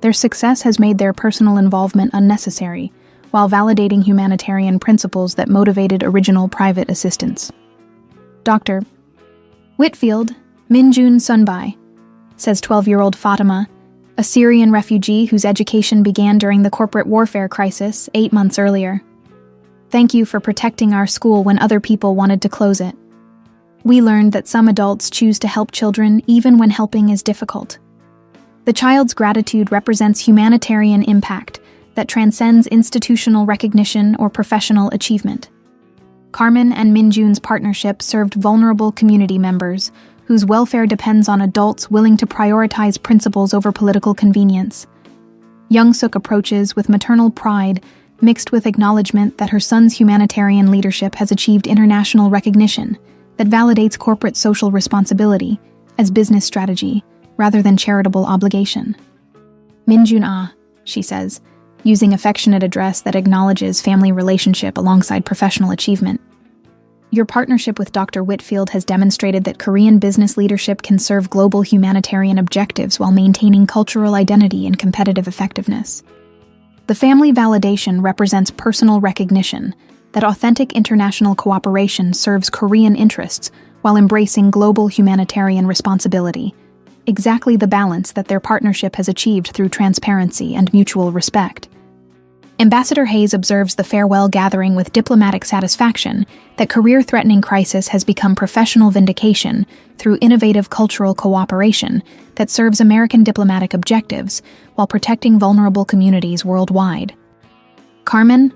Speaker 1: Their success has made their personal involvement unnecessary, while validating humanitarian principles that motivated original private assistance. Dr. Whitfield Minjun Sunbai, says 12-year-old Fatima, a Syrian refugee whose education began during the corporate warfare crisis 8 months earlier. Thank you for protecting our school when other people wanted to close it. We learned that some adults choose to help children even when helping is difficult. The child's gratitude represents humanitarian impact that transcends institutional recognition or professional achievement. Carmen and Minjun's partnership served vulnerable community members whose welfare depends on adults willing to prioritize principles over political convenience. Young Suk approaches with maternal pride, mixed with acknowledgement that her son's humanitarian leadership has achieved international recognition that validates corporate social responsibility as business strategy rather than charitable obligation. Minjun, she says, using affectionate address that acknowledges family relationship alongside professional achievement. Your partnership with Dr. Whitfield has demonstrated that Korean business leadership can serve global humanitarian objectives while maintaining cultural identity and competitive effectiveness. The family validation represents personal recognition that authentic international cooperation serves Korean interests while embracing global humanitarian responsibility, exactly the balance that their partnership has achieved through transparency and mutual respect. Ambassador Hayes observes the farewell gathering with diplomatic satisfaction that career-threatening crisis has become professional vindication through innovative cultural cooperation that serves American diplomatic objectives while protecting vulnerable communities worldwide. Carmen,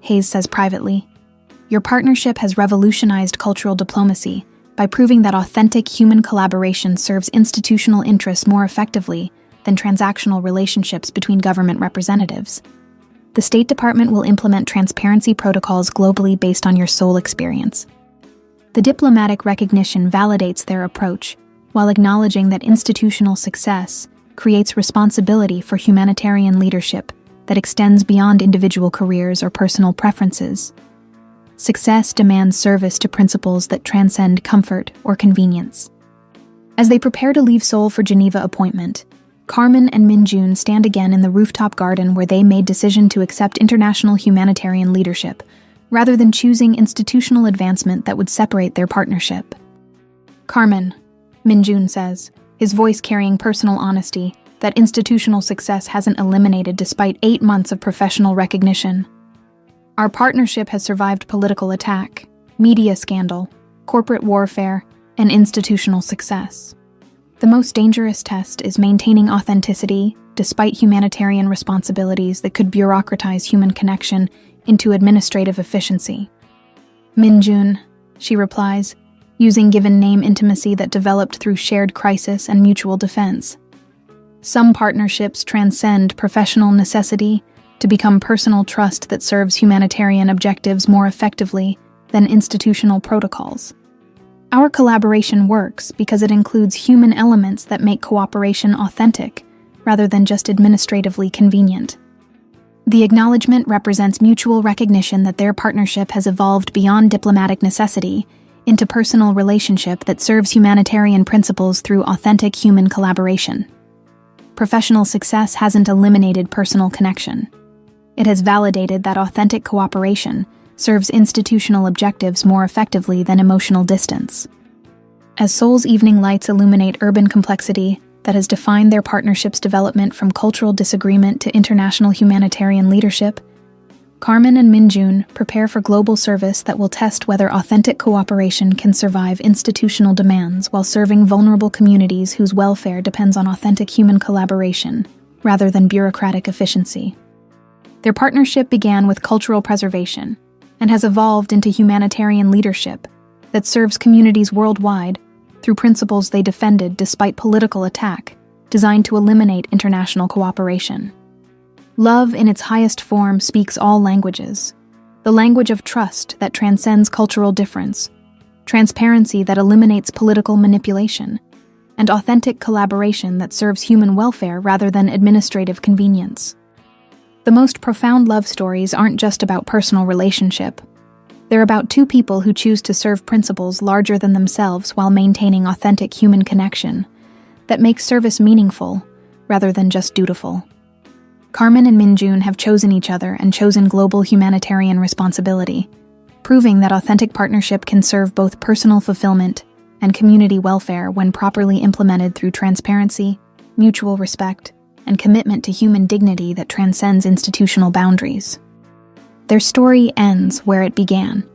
Speaker 1: Hayes says privately, your partnership has revolutionized cultural diplomacy by proving that authentic human collaboration serves institutional interests more effectively than transactional relationships between government representatives. The State Department will implement transparency protocols globally based on your Seoul experience. The diplomatic recognition validates their approach, while acknowledging that institutional success creates responsibility for humanitarian leadership that extends beyond individual careers or personal preferences. Success demands service to principles that transcend comfort or convenience. As they prepare to leave Seoul for Geneva appointment, Carmen and Minjun stand again in the rooftop garden where they made decision to accept international humanitarian leadership, rather than choosing institutional advancement that would separate their partnership. Carmen, Minjun says, his voice carrying personal honesty, that institutional success hasn't eliminated despite 8 months of professional recognition. Our partnership has survived political attack, media scandal, corporate warfare, and institutional success. The most dangerous test is maintaining authenticity despite humanitarian responsibilities that could bureaucratize human connection into administrative efficiency. Minjun, she replies, using given name intimacy that developed through shared crisis and mutual defense. Some partnerships transcend professional necessity to become personal trust that serves humanitarian objectives more effectively than institutional protocols. Our collaboration works because it includes human elements that make cooperation authentic, rather than just administratively convenient. The acknowledgement represents mutual recognition that their partnership has evolved beyond diplomatic necessity into personal relationship that serves humanitarian principles through authentic human collaboration. Professional success hasn't eliminated personal connection. It has validated that authentic cooperation serves institutional objectives more effectively than emotional distance. As Seoul's evening lights illuminate urban complexity that has defined their partnership's development from cultural disagreement to international humanitarian leadership, Carmen and Minjun prepare for global service that will test whether authentic cooperation can survive institutional demands while serving vulnerable communities whose welfare depends on authentic human collaboration rather than bureaucratic efficiency. Their partnership began with cultural preservation and has evolved into humanitarian leadership that serves communities worldwide through principles they defended despite political attack, designed to eliminate international cooperation. Love in its highest form speaks all languages. The language of trust that transcends cultural difference, transparency that eliminates political manipulation, and authentic collaboration that serves human welfare rather than administrative convenience. The most profound love stories aren't just about personal relationship. They're about two people who choose to serve principles larger than themselves while maintaining authentic human connection that makes service meaningful rather than just dutiful. Carmen and Minjun have chosen each other and chosen global humanitarian responsibility, proving that authentic partnership can serve both personal fulfillment and community welfare when properly implemented through transparency, mutual respect, and commitment to human dignity that transcends institutional boundaries. Their story ends where it began,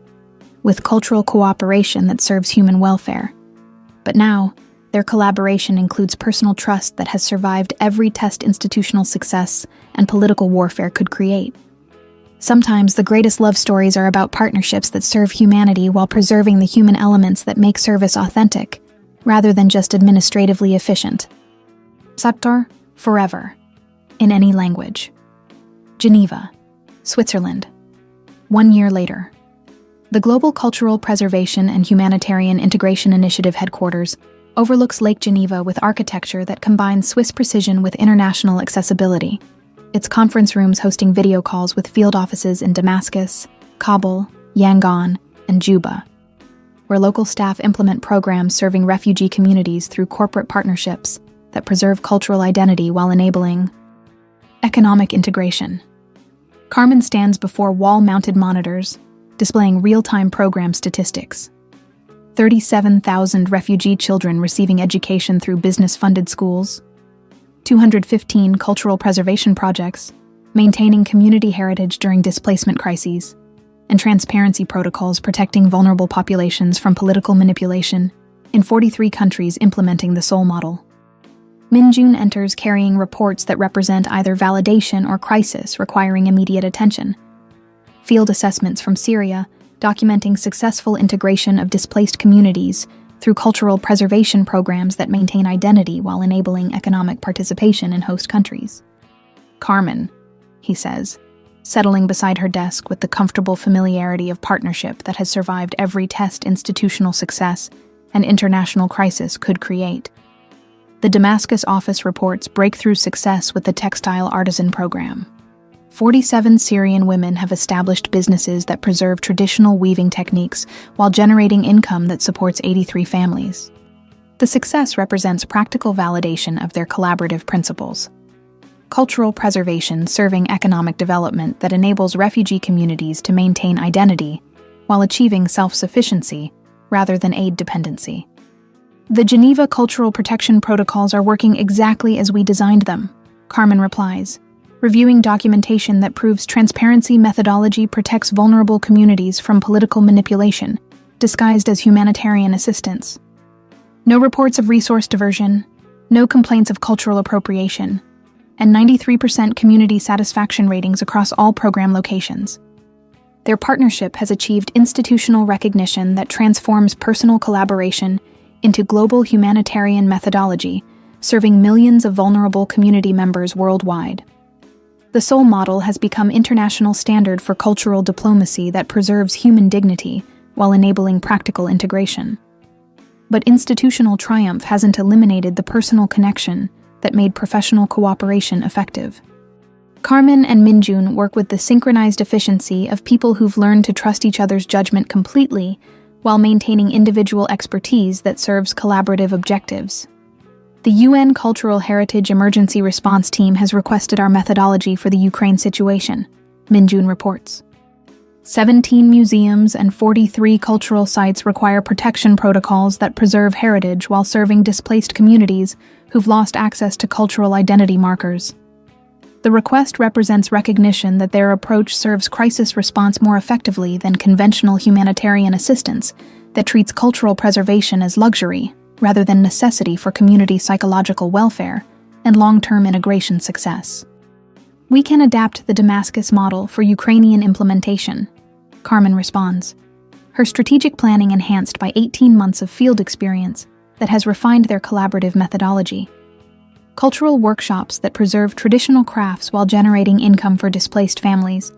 Speaker 1: with cultural cooperation that serves human welfare. But now, their collaboration includes personal trust that has survived every test institutional success and political warfare could create. Sometimes the greatest love stories are about partnerships that serve humanity while preserving the human elements that make service authentic, rather than just administratively efficient. Saptor, forever, in any language. Geneva, Switzerland. 1 year later. The Global Cultural Preservation and Humanitarian Integration Initiative headquarters overlooks Lake Geneva with architecture that combines Swiss precision with international accessibility. Its conference rooms hosting video calls with field offices in Damascus, Kabul, Yangon, and Juba, where local staff implement programs serving refugee communities through corporate partnerships that preserve cultural identity while enabling economic integration. Carmen stands before wall-mounted monitors, displaying real-time program statistics. 37,000 refugee children receiving education through business-funded schools, 215 cultural preservation projects, maintaining community heritage during displacement crises, and transparency protocols protecting vulnerable populations from political manipulation in 43 countries implementing the Seoul model. Minjun enters carrying reports that represent either validation or crisis requiring immediate attention. Field assessments from Syria documenting successful integration of displaced communities through cultural preservation programs that maintain identity while enabling economic participation in host countries. Carmen, he says, settling beside her desk with the comfortable familiarity of partnership that has survived every test institutional success and international crisis could create. The Damascus office reports breakthrough success with the Textile Artisan Program. 47 Syrian women have established businesses that preserve traditional weaving techniques while generating income that supports 83 families. The success represents practical validation of their collaborative principles. Cultural preservation serving economic development that enables refugee communities to maintain identity while achieving self-sufficiency rather than aid dependency. The Geneva Cultural Protection Protocols are working exactly as we designed them, Carmen replies, reviewing documentation that proves transparency methodology protects vulnerable communities from political manipulation, disguised as humanitarian assistance. No reports of resource diversion, no complaints of cultural appropriation, and 93% community satisfaction ratings across all program locations. Their partnership has achieved institutional recognition that transforms personal collaboration into global humanitarian methodology, serving millions of vulnerable community members worldwide. The Seoul model has become international standard for cultural diplomacy that preserves human dignity while enabling practical integration. But institutional triumph hasn't eliminated the personal connection that made professional cooperation effective. Carmen and Minjun work with the synchronized efficiency of people who've learned to trust each other's judgment completely while maintaining individual expertise that serves collaborative objectives. The UN Cultural Heritage Emergency Response Team has requested our methodology for the Ukraine situation, Minjun reports. 17 museums and 43 cultural sites require protection protocols that preserve heritage while serving displaced communities who've lost access to cultural identity markers. The request represents recognition that their approach serves crisis response more effectively than conventional humanitarian assistance that treats cultural preservation as luxury rather than necessity for community psychological welfare and long-term integration success. We can adapt the Damascus model for Ukrainian implementation, Carmen responds, her strategic planning enhanced by 18 months of field experience that has refined their collaborative methodology. Cultural workshops that preserve traditional crafts while generating income for displaced families,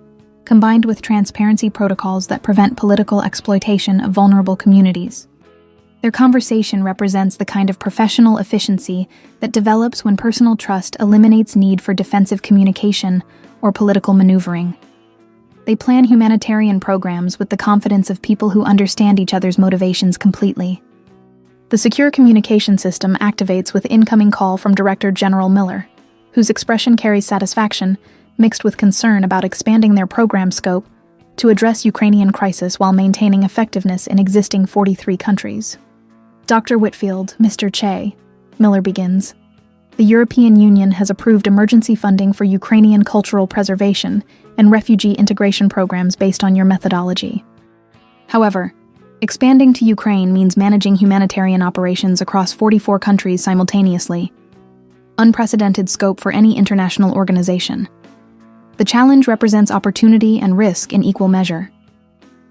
Speaker 1: combined with transparency protocols that prevent political exploitation of vulnerable communities. Their conversation represents the kind of professional efficiency that develops when personal trust eliminates need for defensive communication or political maneuvering. They plan humanitarian programs with the confidence of people who understand each other's motivations completely. The secure communication system activates with incoming call from Director General Miller, whose expression carries satisfaction, mixed with concern about expanding their program scope to address Ukrainian crisis while maintaining effectiveness in existing 43 countries. Dr. Whitfield, Mr. Che, Miller begins. The European Union has approved emergency funding for Ukrainian cultural preservation and refugee integration programs based on your methodology. However, expanding to Ukraine means managing humanitarian operations across 44 countries simultaneously. Unprecedented scope for any international organization. The challenge represents opportunity and risk in equal measure.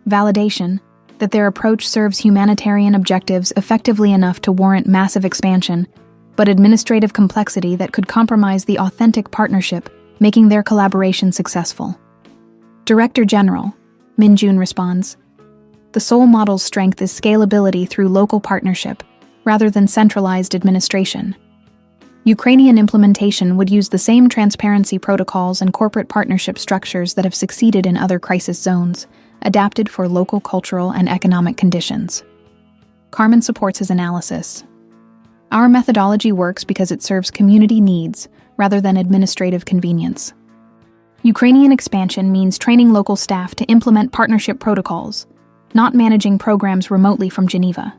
Speaker 1: Validation that their approach serves humanitarian objectives effectively enough to warrant massive expansion, but administrative complexity that could compromise the authentic partnership, making their collaboration successful. Director General, Minjun responds. The Seoul model's strength is scalability through local partnership, rather than centralized administration. Ukrainian implementation would use the same transparency protocols and corporate partnership structures that have succeeded in other crisis zones, adapted for local cultural and economic conditions. Carmen supports his analysis. Our methodology works because it serves community needs rather than administrative convenience. Ukrainian expansion means training local staff to implement partnership protocols, not managing programs remotely from Geneva.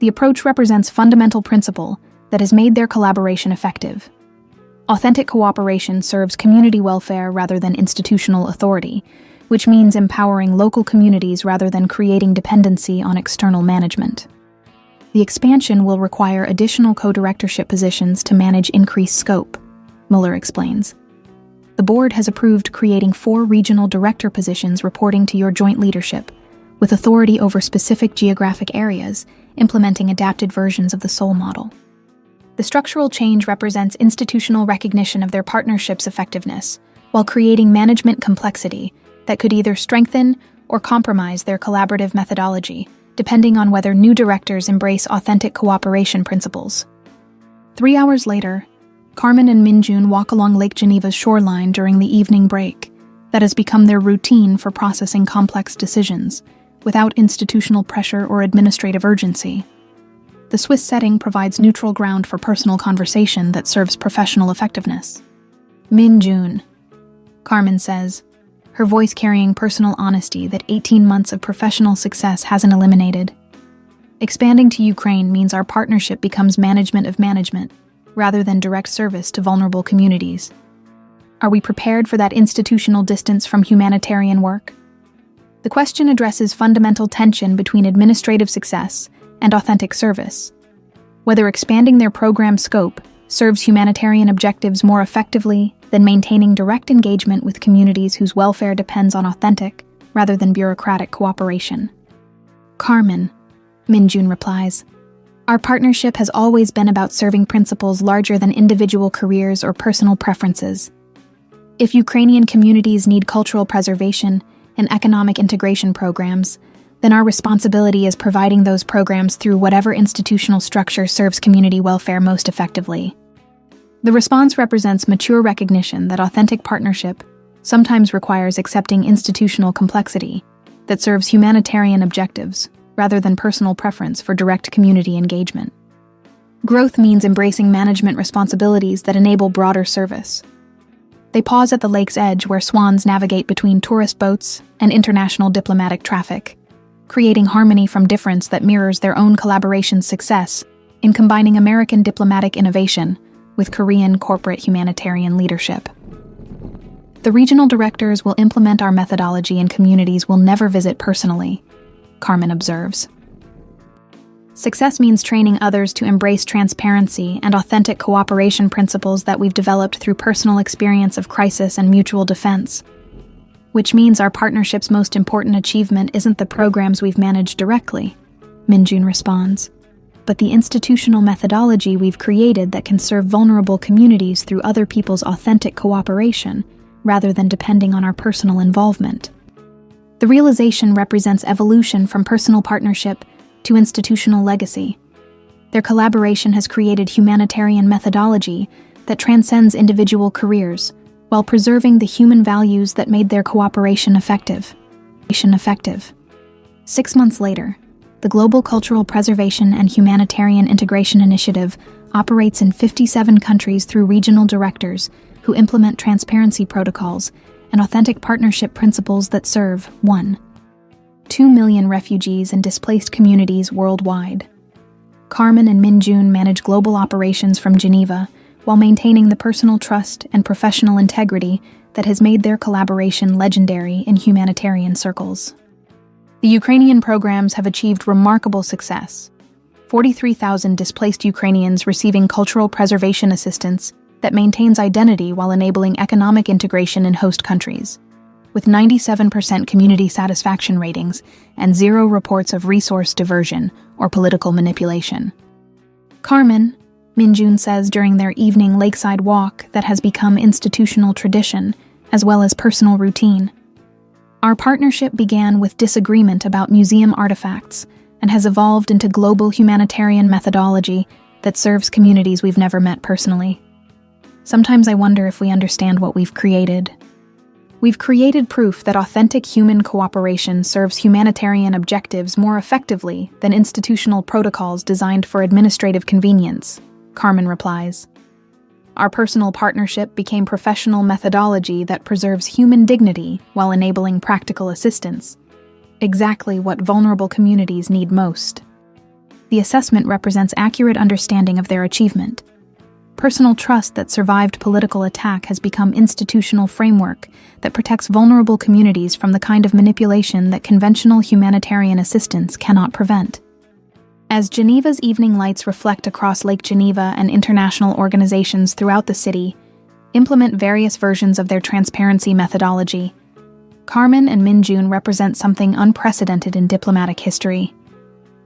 Speaker 1: The approach represents fundamental principle that has made their collaboration effective. Authentic cooperation serves community welfare rather than institutional authority, which means empowering local communities rather than creating dependency on external management. The expansion will require additional co-directorship positions to manage increased scope, Mueller explains. The board has approved creating 4 regional director positions reporting to your joint leadership, with authority over specific geographic areas, implementing adapted versions of the Seoul model. The structural change represents institutional recognition of their partnership's effectiveness, while creating management complexity that could either strengthen or compromise their collaborative methodology, depending on whether new directors embrace authentic cooperation principles. 3 hours later, Carmen and Minjun walk along Lake Geneva's shoreline during the evening break that has become their routine for processing complex decisions, without institutional pressure or administrative urgency. The Swiss setting provides neutral ground for personal conversation that serves professional effectiveness. Minjun, Carmen says, her voice carrying personal honesty that 18 months of professional success hasn't eliminated. Expanding to Ukraine means our partnership becomes management of management, rather than direct service to vulnerable communities. Are we prepared for that institutional distance from humanitarian work? The question addresses fundamental tension between administrative success and authentic service. Whether expanding their program scope serves humanitarian objectives more effectively than maintaining direct engagement with communities whose welfare depends on authentic, rather than bureaucratic cooperation. Carmen, Minjun replies, our partnership has always been about serving principles larger than individual careers or personal preferences. If Ukrainian communities need cultural preservation and economic integration programs, then our responsibility is providing those programs through whatever institutional structure serves community welfare most effectively. The response represents mature recognition that authentic partnership sometimes requires accepting institutional complexity that serves humanitarian objectives rather than personal preference for direct community engagement. Growth means embracing management responsibilities that enable broader service. They pause at the lake's edge where swans navigate between tourist boats and international diplomatic traffic, creating harmony from difference that mirrors their own collaboration's success in combining American diplomatic innovation with Korean corporate humanitarian leadership. The regional directors will implement our methodology in communities we'll never visit personally, Carmen observes. Success means training others to embrace transparency and authentic cooperation principles that we've developed through personal experience of crisis and mutual defense. Which means our partnership's most important achievement isn't the programs we've managed directly, Minjun responds, but the institutional methodology we've created that can serve vulnerable communities through other people's authentic cooperation, rather than depending on our personal involvement. The realization represents evolution from personal partnership to institutional legacy. Their collaboration has created humanitarian methodology that transcends individual careers, while preserving the human values that made their cooperation effective. 6 months later, the Global Cultural Preservation and Humanitarian Integration Initiative operates in 57 countries through regional directors who implement transparency protocols and authentic partnership principles that serve 2 million refugees and displaced communities worldwide. Carmen and Minjun manage global operations from Geneva while maintaining the personal trust and professional integrity that has made their collaboration legendary in humanitarian circles. The Ukrainian programs have achieved remarkable success. 43,000 displaced Ukrainians receiving cultural preservation assistance that maintains identity while enabling economic integration in host countries, with 97% community satisfaction ratings and 0 reports of resource diversion or political manipulation. Carmen, Minjun says during their evening lakeside walk that has become institutional tradition as well as personal routine. Our partnership began with disagreement about museum artifacts and has evolved into global humanitarian methodology that serves communities we've never met personally. Sometimes I wonder if we understand what we've created. We've created proof that authentic human cooperation serves humanitarian objectives more effectively than institutional protocols designed for administrative convenience, Carmen replies. Our personal partnership became professional methodology that preserves human dignity while enabling practical assistance, exactly what vulnerable communities need most. The assessment represents accurate understanding of their achievement. Personal trust that survived political attack has become institutional framework that protects vulnerable communities from the kind of manipulation that conventional humanitarian assistance cannot prevent. As Geneva's evening lights reflect across Lake Geneva and international organizations throughout the city implement various versions of their transparency methodology, Carmen and Minjun represent something unprecedented in diplomatic history.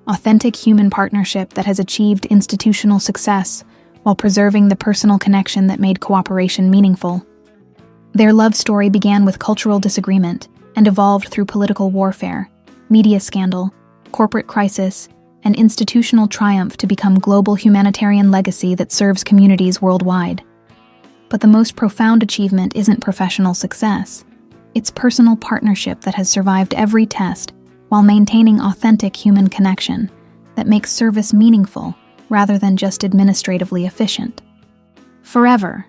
Speaker 1: Authentic human partnership that has achieved institutional success while preserving the personal connection that made cooperation meaningful. Their love story began with cultural disagreement and evolved through political warfare, media scandal, corporate crisis, and institutional triumph to become global humanitarian legacy that serves communities worldwide. But the most profound achievement isn't professional success. It's personal partnership that has survived every test while maintaining authentic human connection that makes service meaningful rather than just administratively efficient. Forever,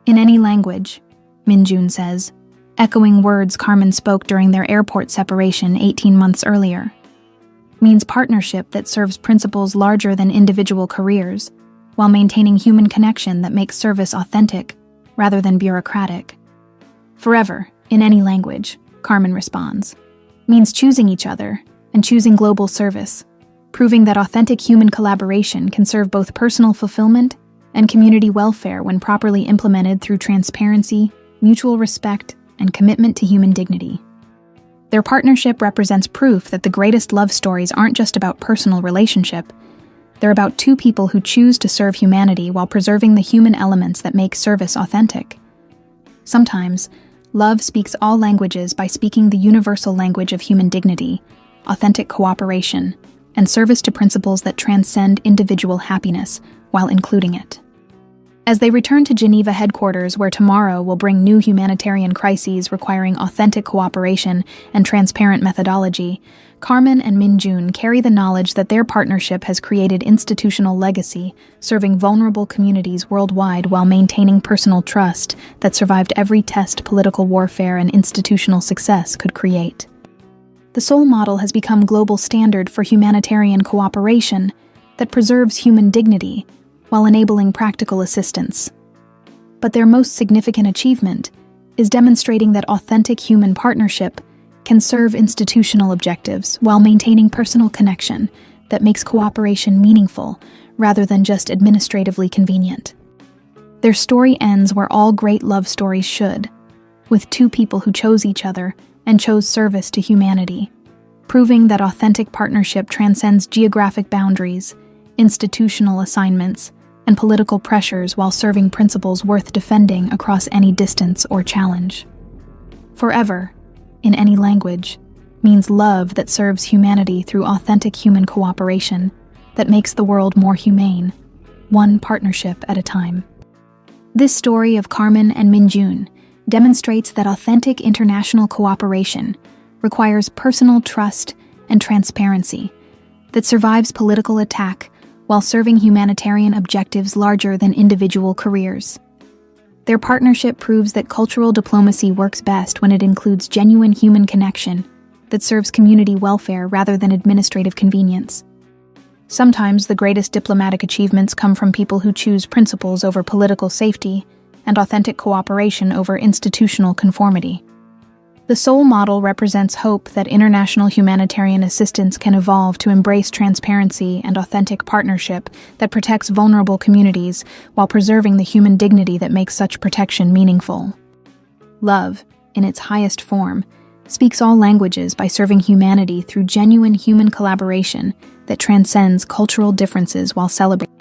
Speaker 1: in any language, Minjun says, echoing words Carmen spoke during their airport separation 18 months earlier, means partnership that serves principles larger than individual careers, while maintaining human connection that makes service authentic rather than bureaucratic. Forever, in any language, Carmen responds, means choosing each other and choosing global service, proving that authentic human collaboration can serve both personal fulfillment and community welfare when properly implemented through transparency, mutual respect, and commitment to human dignity. Their partnership represents proof that the greatest love stories aren't just about personal relationship. They're about two people who choose to serve humanity while preserving the human elements that make service authentic. Sometimes, love speaks all languages by speaking the universal language of human dignity, authentic cooperation, and service to principles that transcend individual happiness while including it. As they return to Geneva headquarters, where tomorrow will bring new humanitarian crises requiring authentic cooperation and transparent methodology, Carmen and Minjun carry the knowledge that their partnership has created institutional legacy, serving vulnerable communities worldwide while maintaining personal trust that survived every test political warfare and institutional success could create. The Seoul model has become global standard for humanitarian cooperation that preserves human dignity while enabling practical assistance. But their most significant achievement is demonstrating that authentic human partnership can serve institutional objectives while maintaining personal connection that makes cooperation meaningful rather than just administratively convenient. Their story ends where all great love stories should, with two people who chose each other and chose service to humanity, proving that authentic partnership transcends geographic boundaries, institutional assignments, and political pressures while serving principles worth defending across any distance or challenge. Forever, in any language, means love that serves humanity through authentic human cooperation that makes the world more humane, one partnership at a time. This story of Carmen and Minjun demonstrates that authentic international cooperation requires personal trust and transparency that survives political attack while serving humanitarian objectives larger than individual careers. Their partnership proves that cultural diplomacy works best when it includes genuine human connection that serves community welfare rather than administrative convenience. Sometimes the greatest diplomatic achievements come from people who choose principles over political safety and authentic cooperation over institutional conformity. The Seoul model represents hope that international humanitarian assistance can evolve to embrace transparency and authentic partnership that protects vulnerable communities while preserving the human dignity that makes such protection meaningful. Love, in its highest form, speaks all languages by serving humanity through genuine human collaboration that transcends cultural differences while celebrating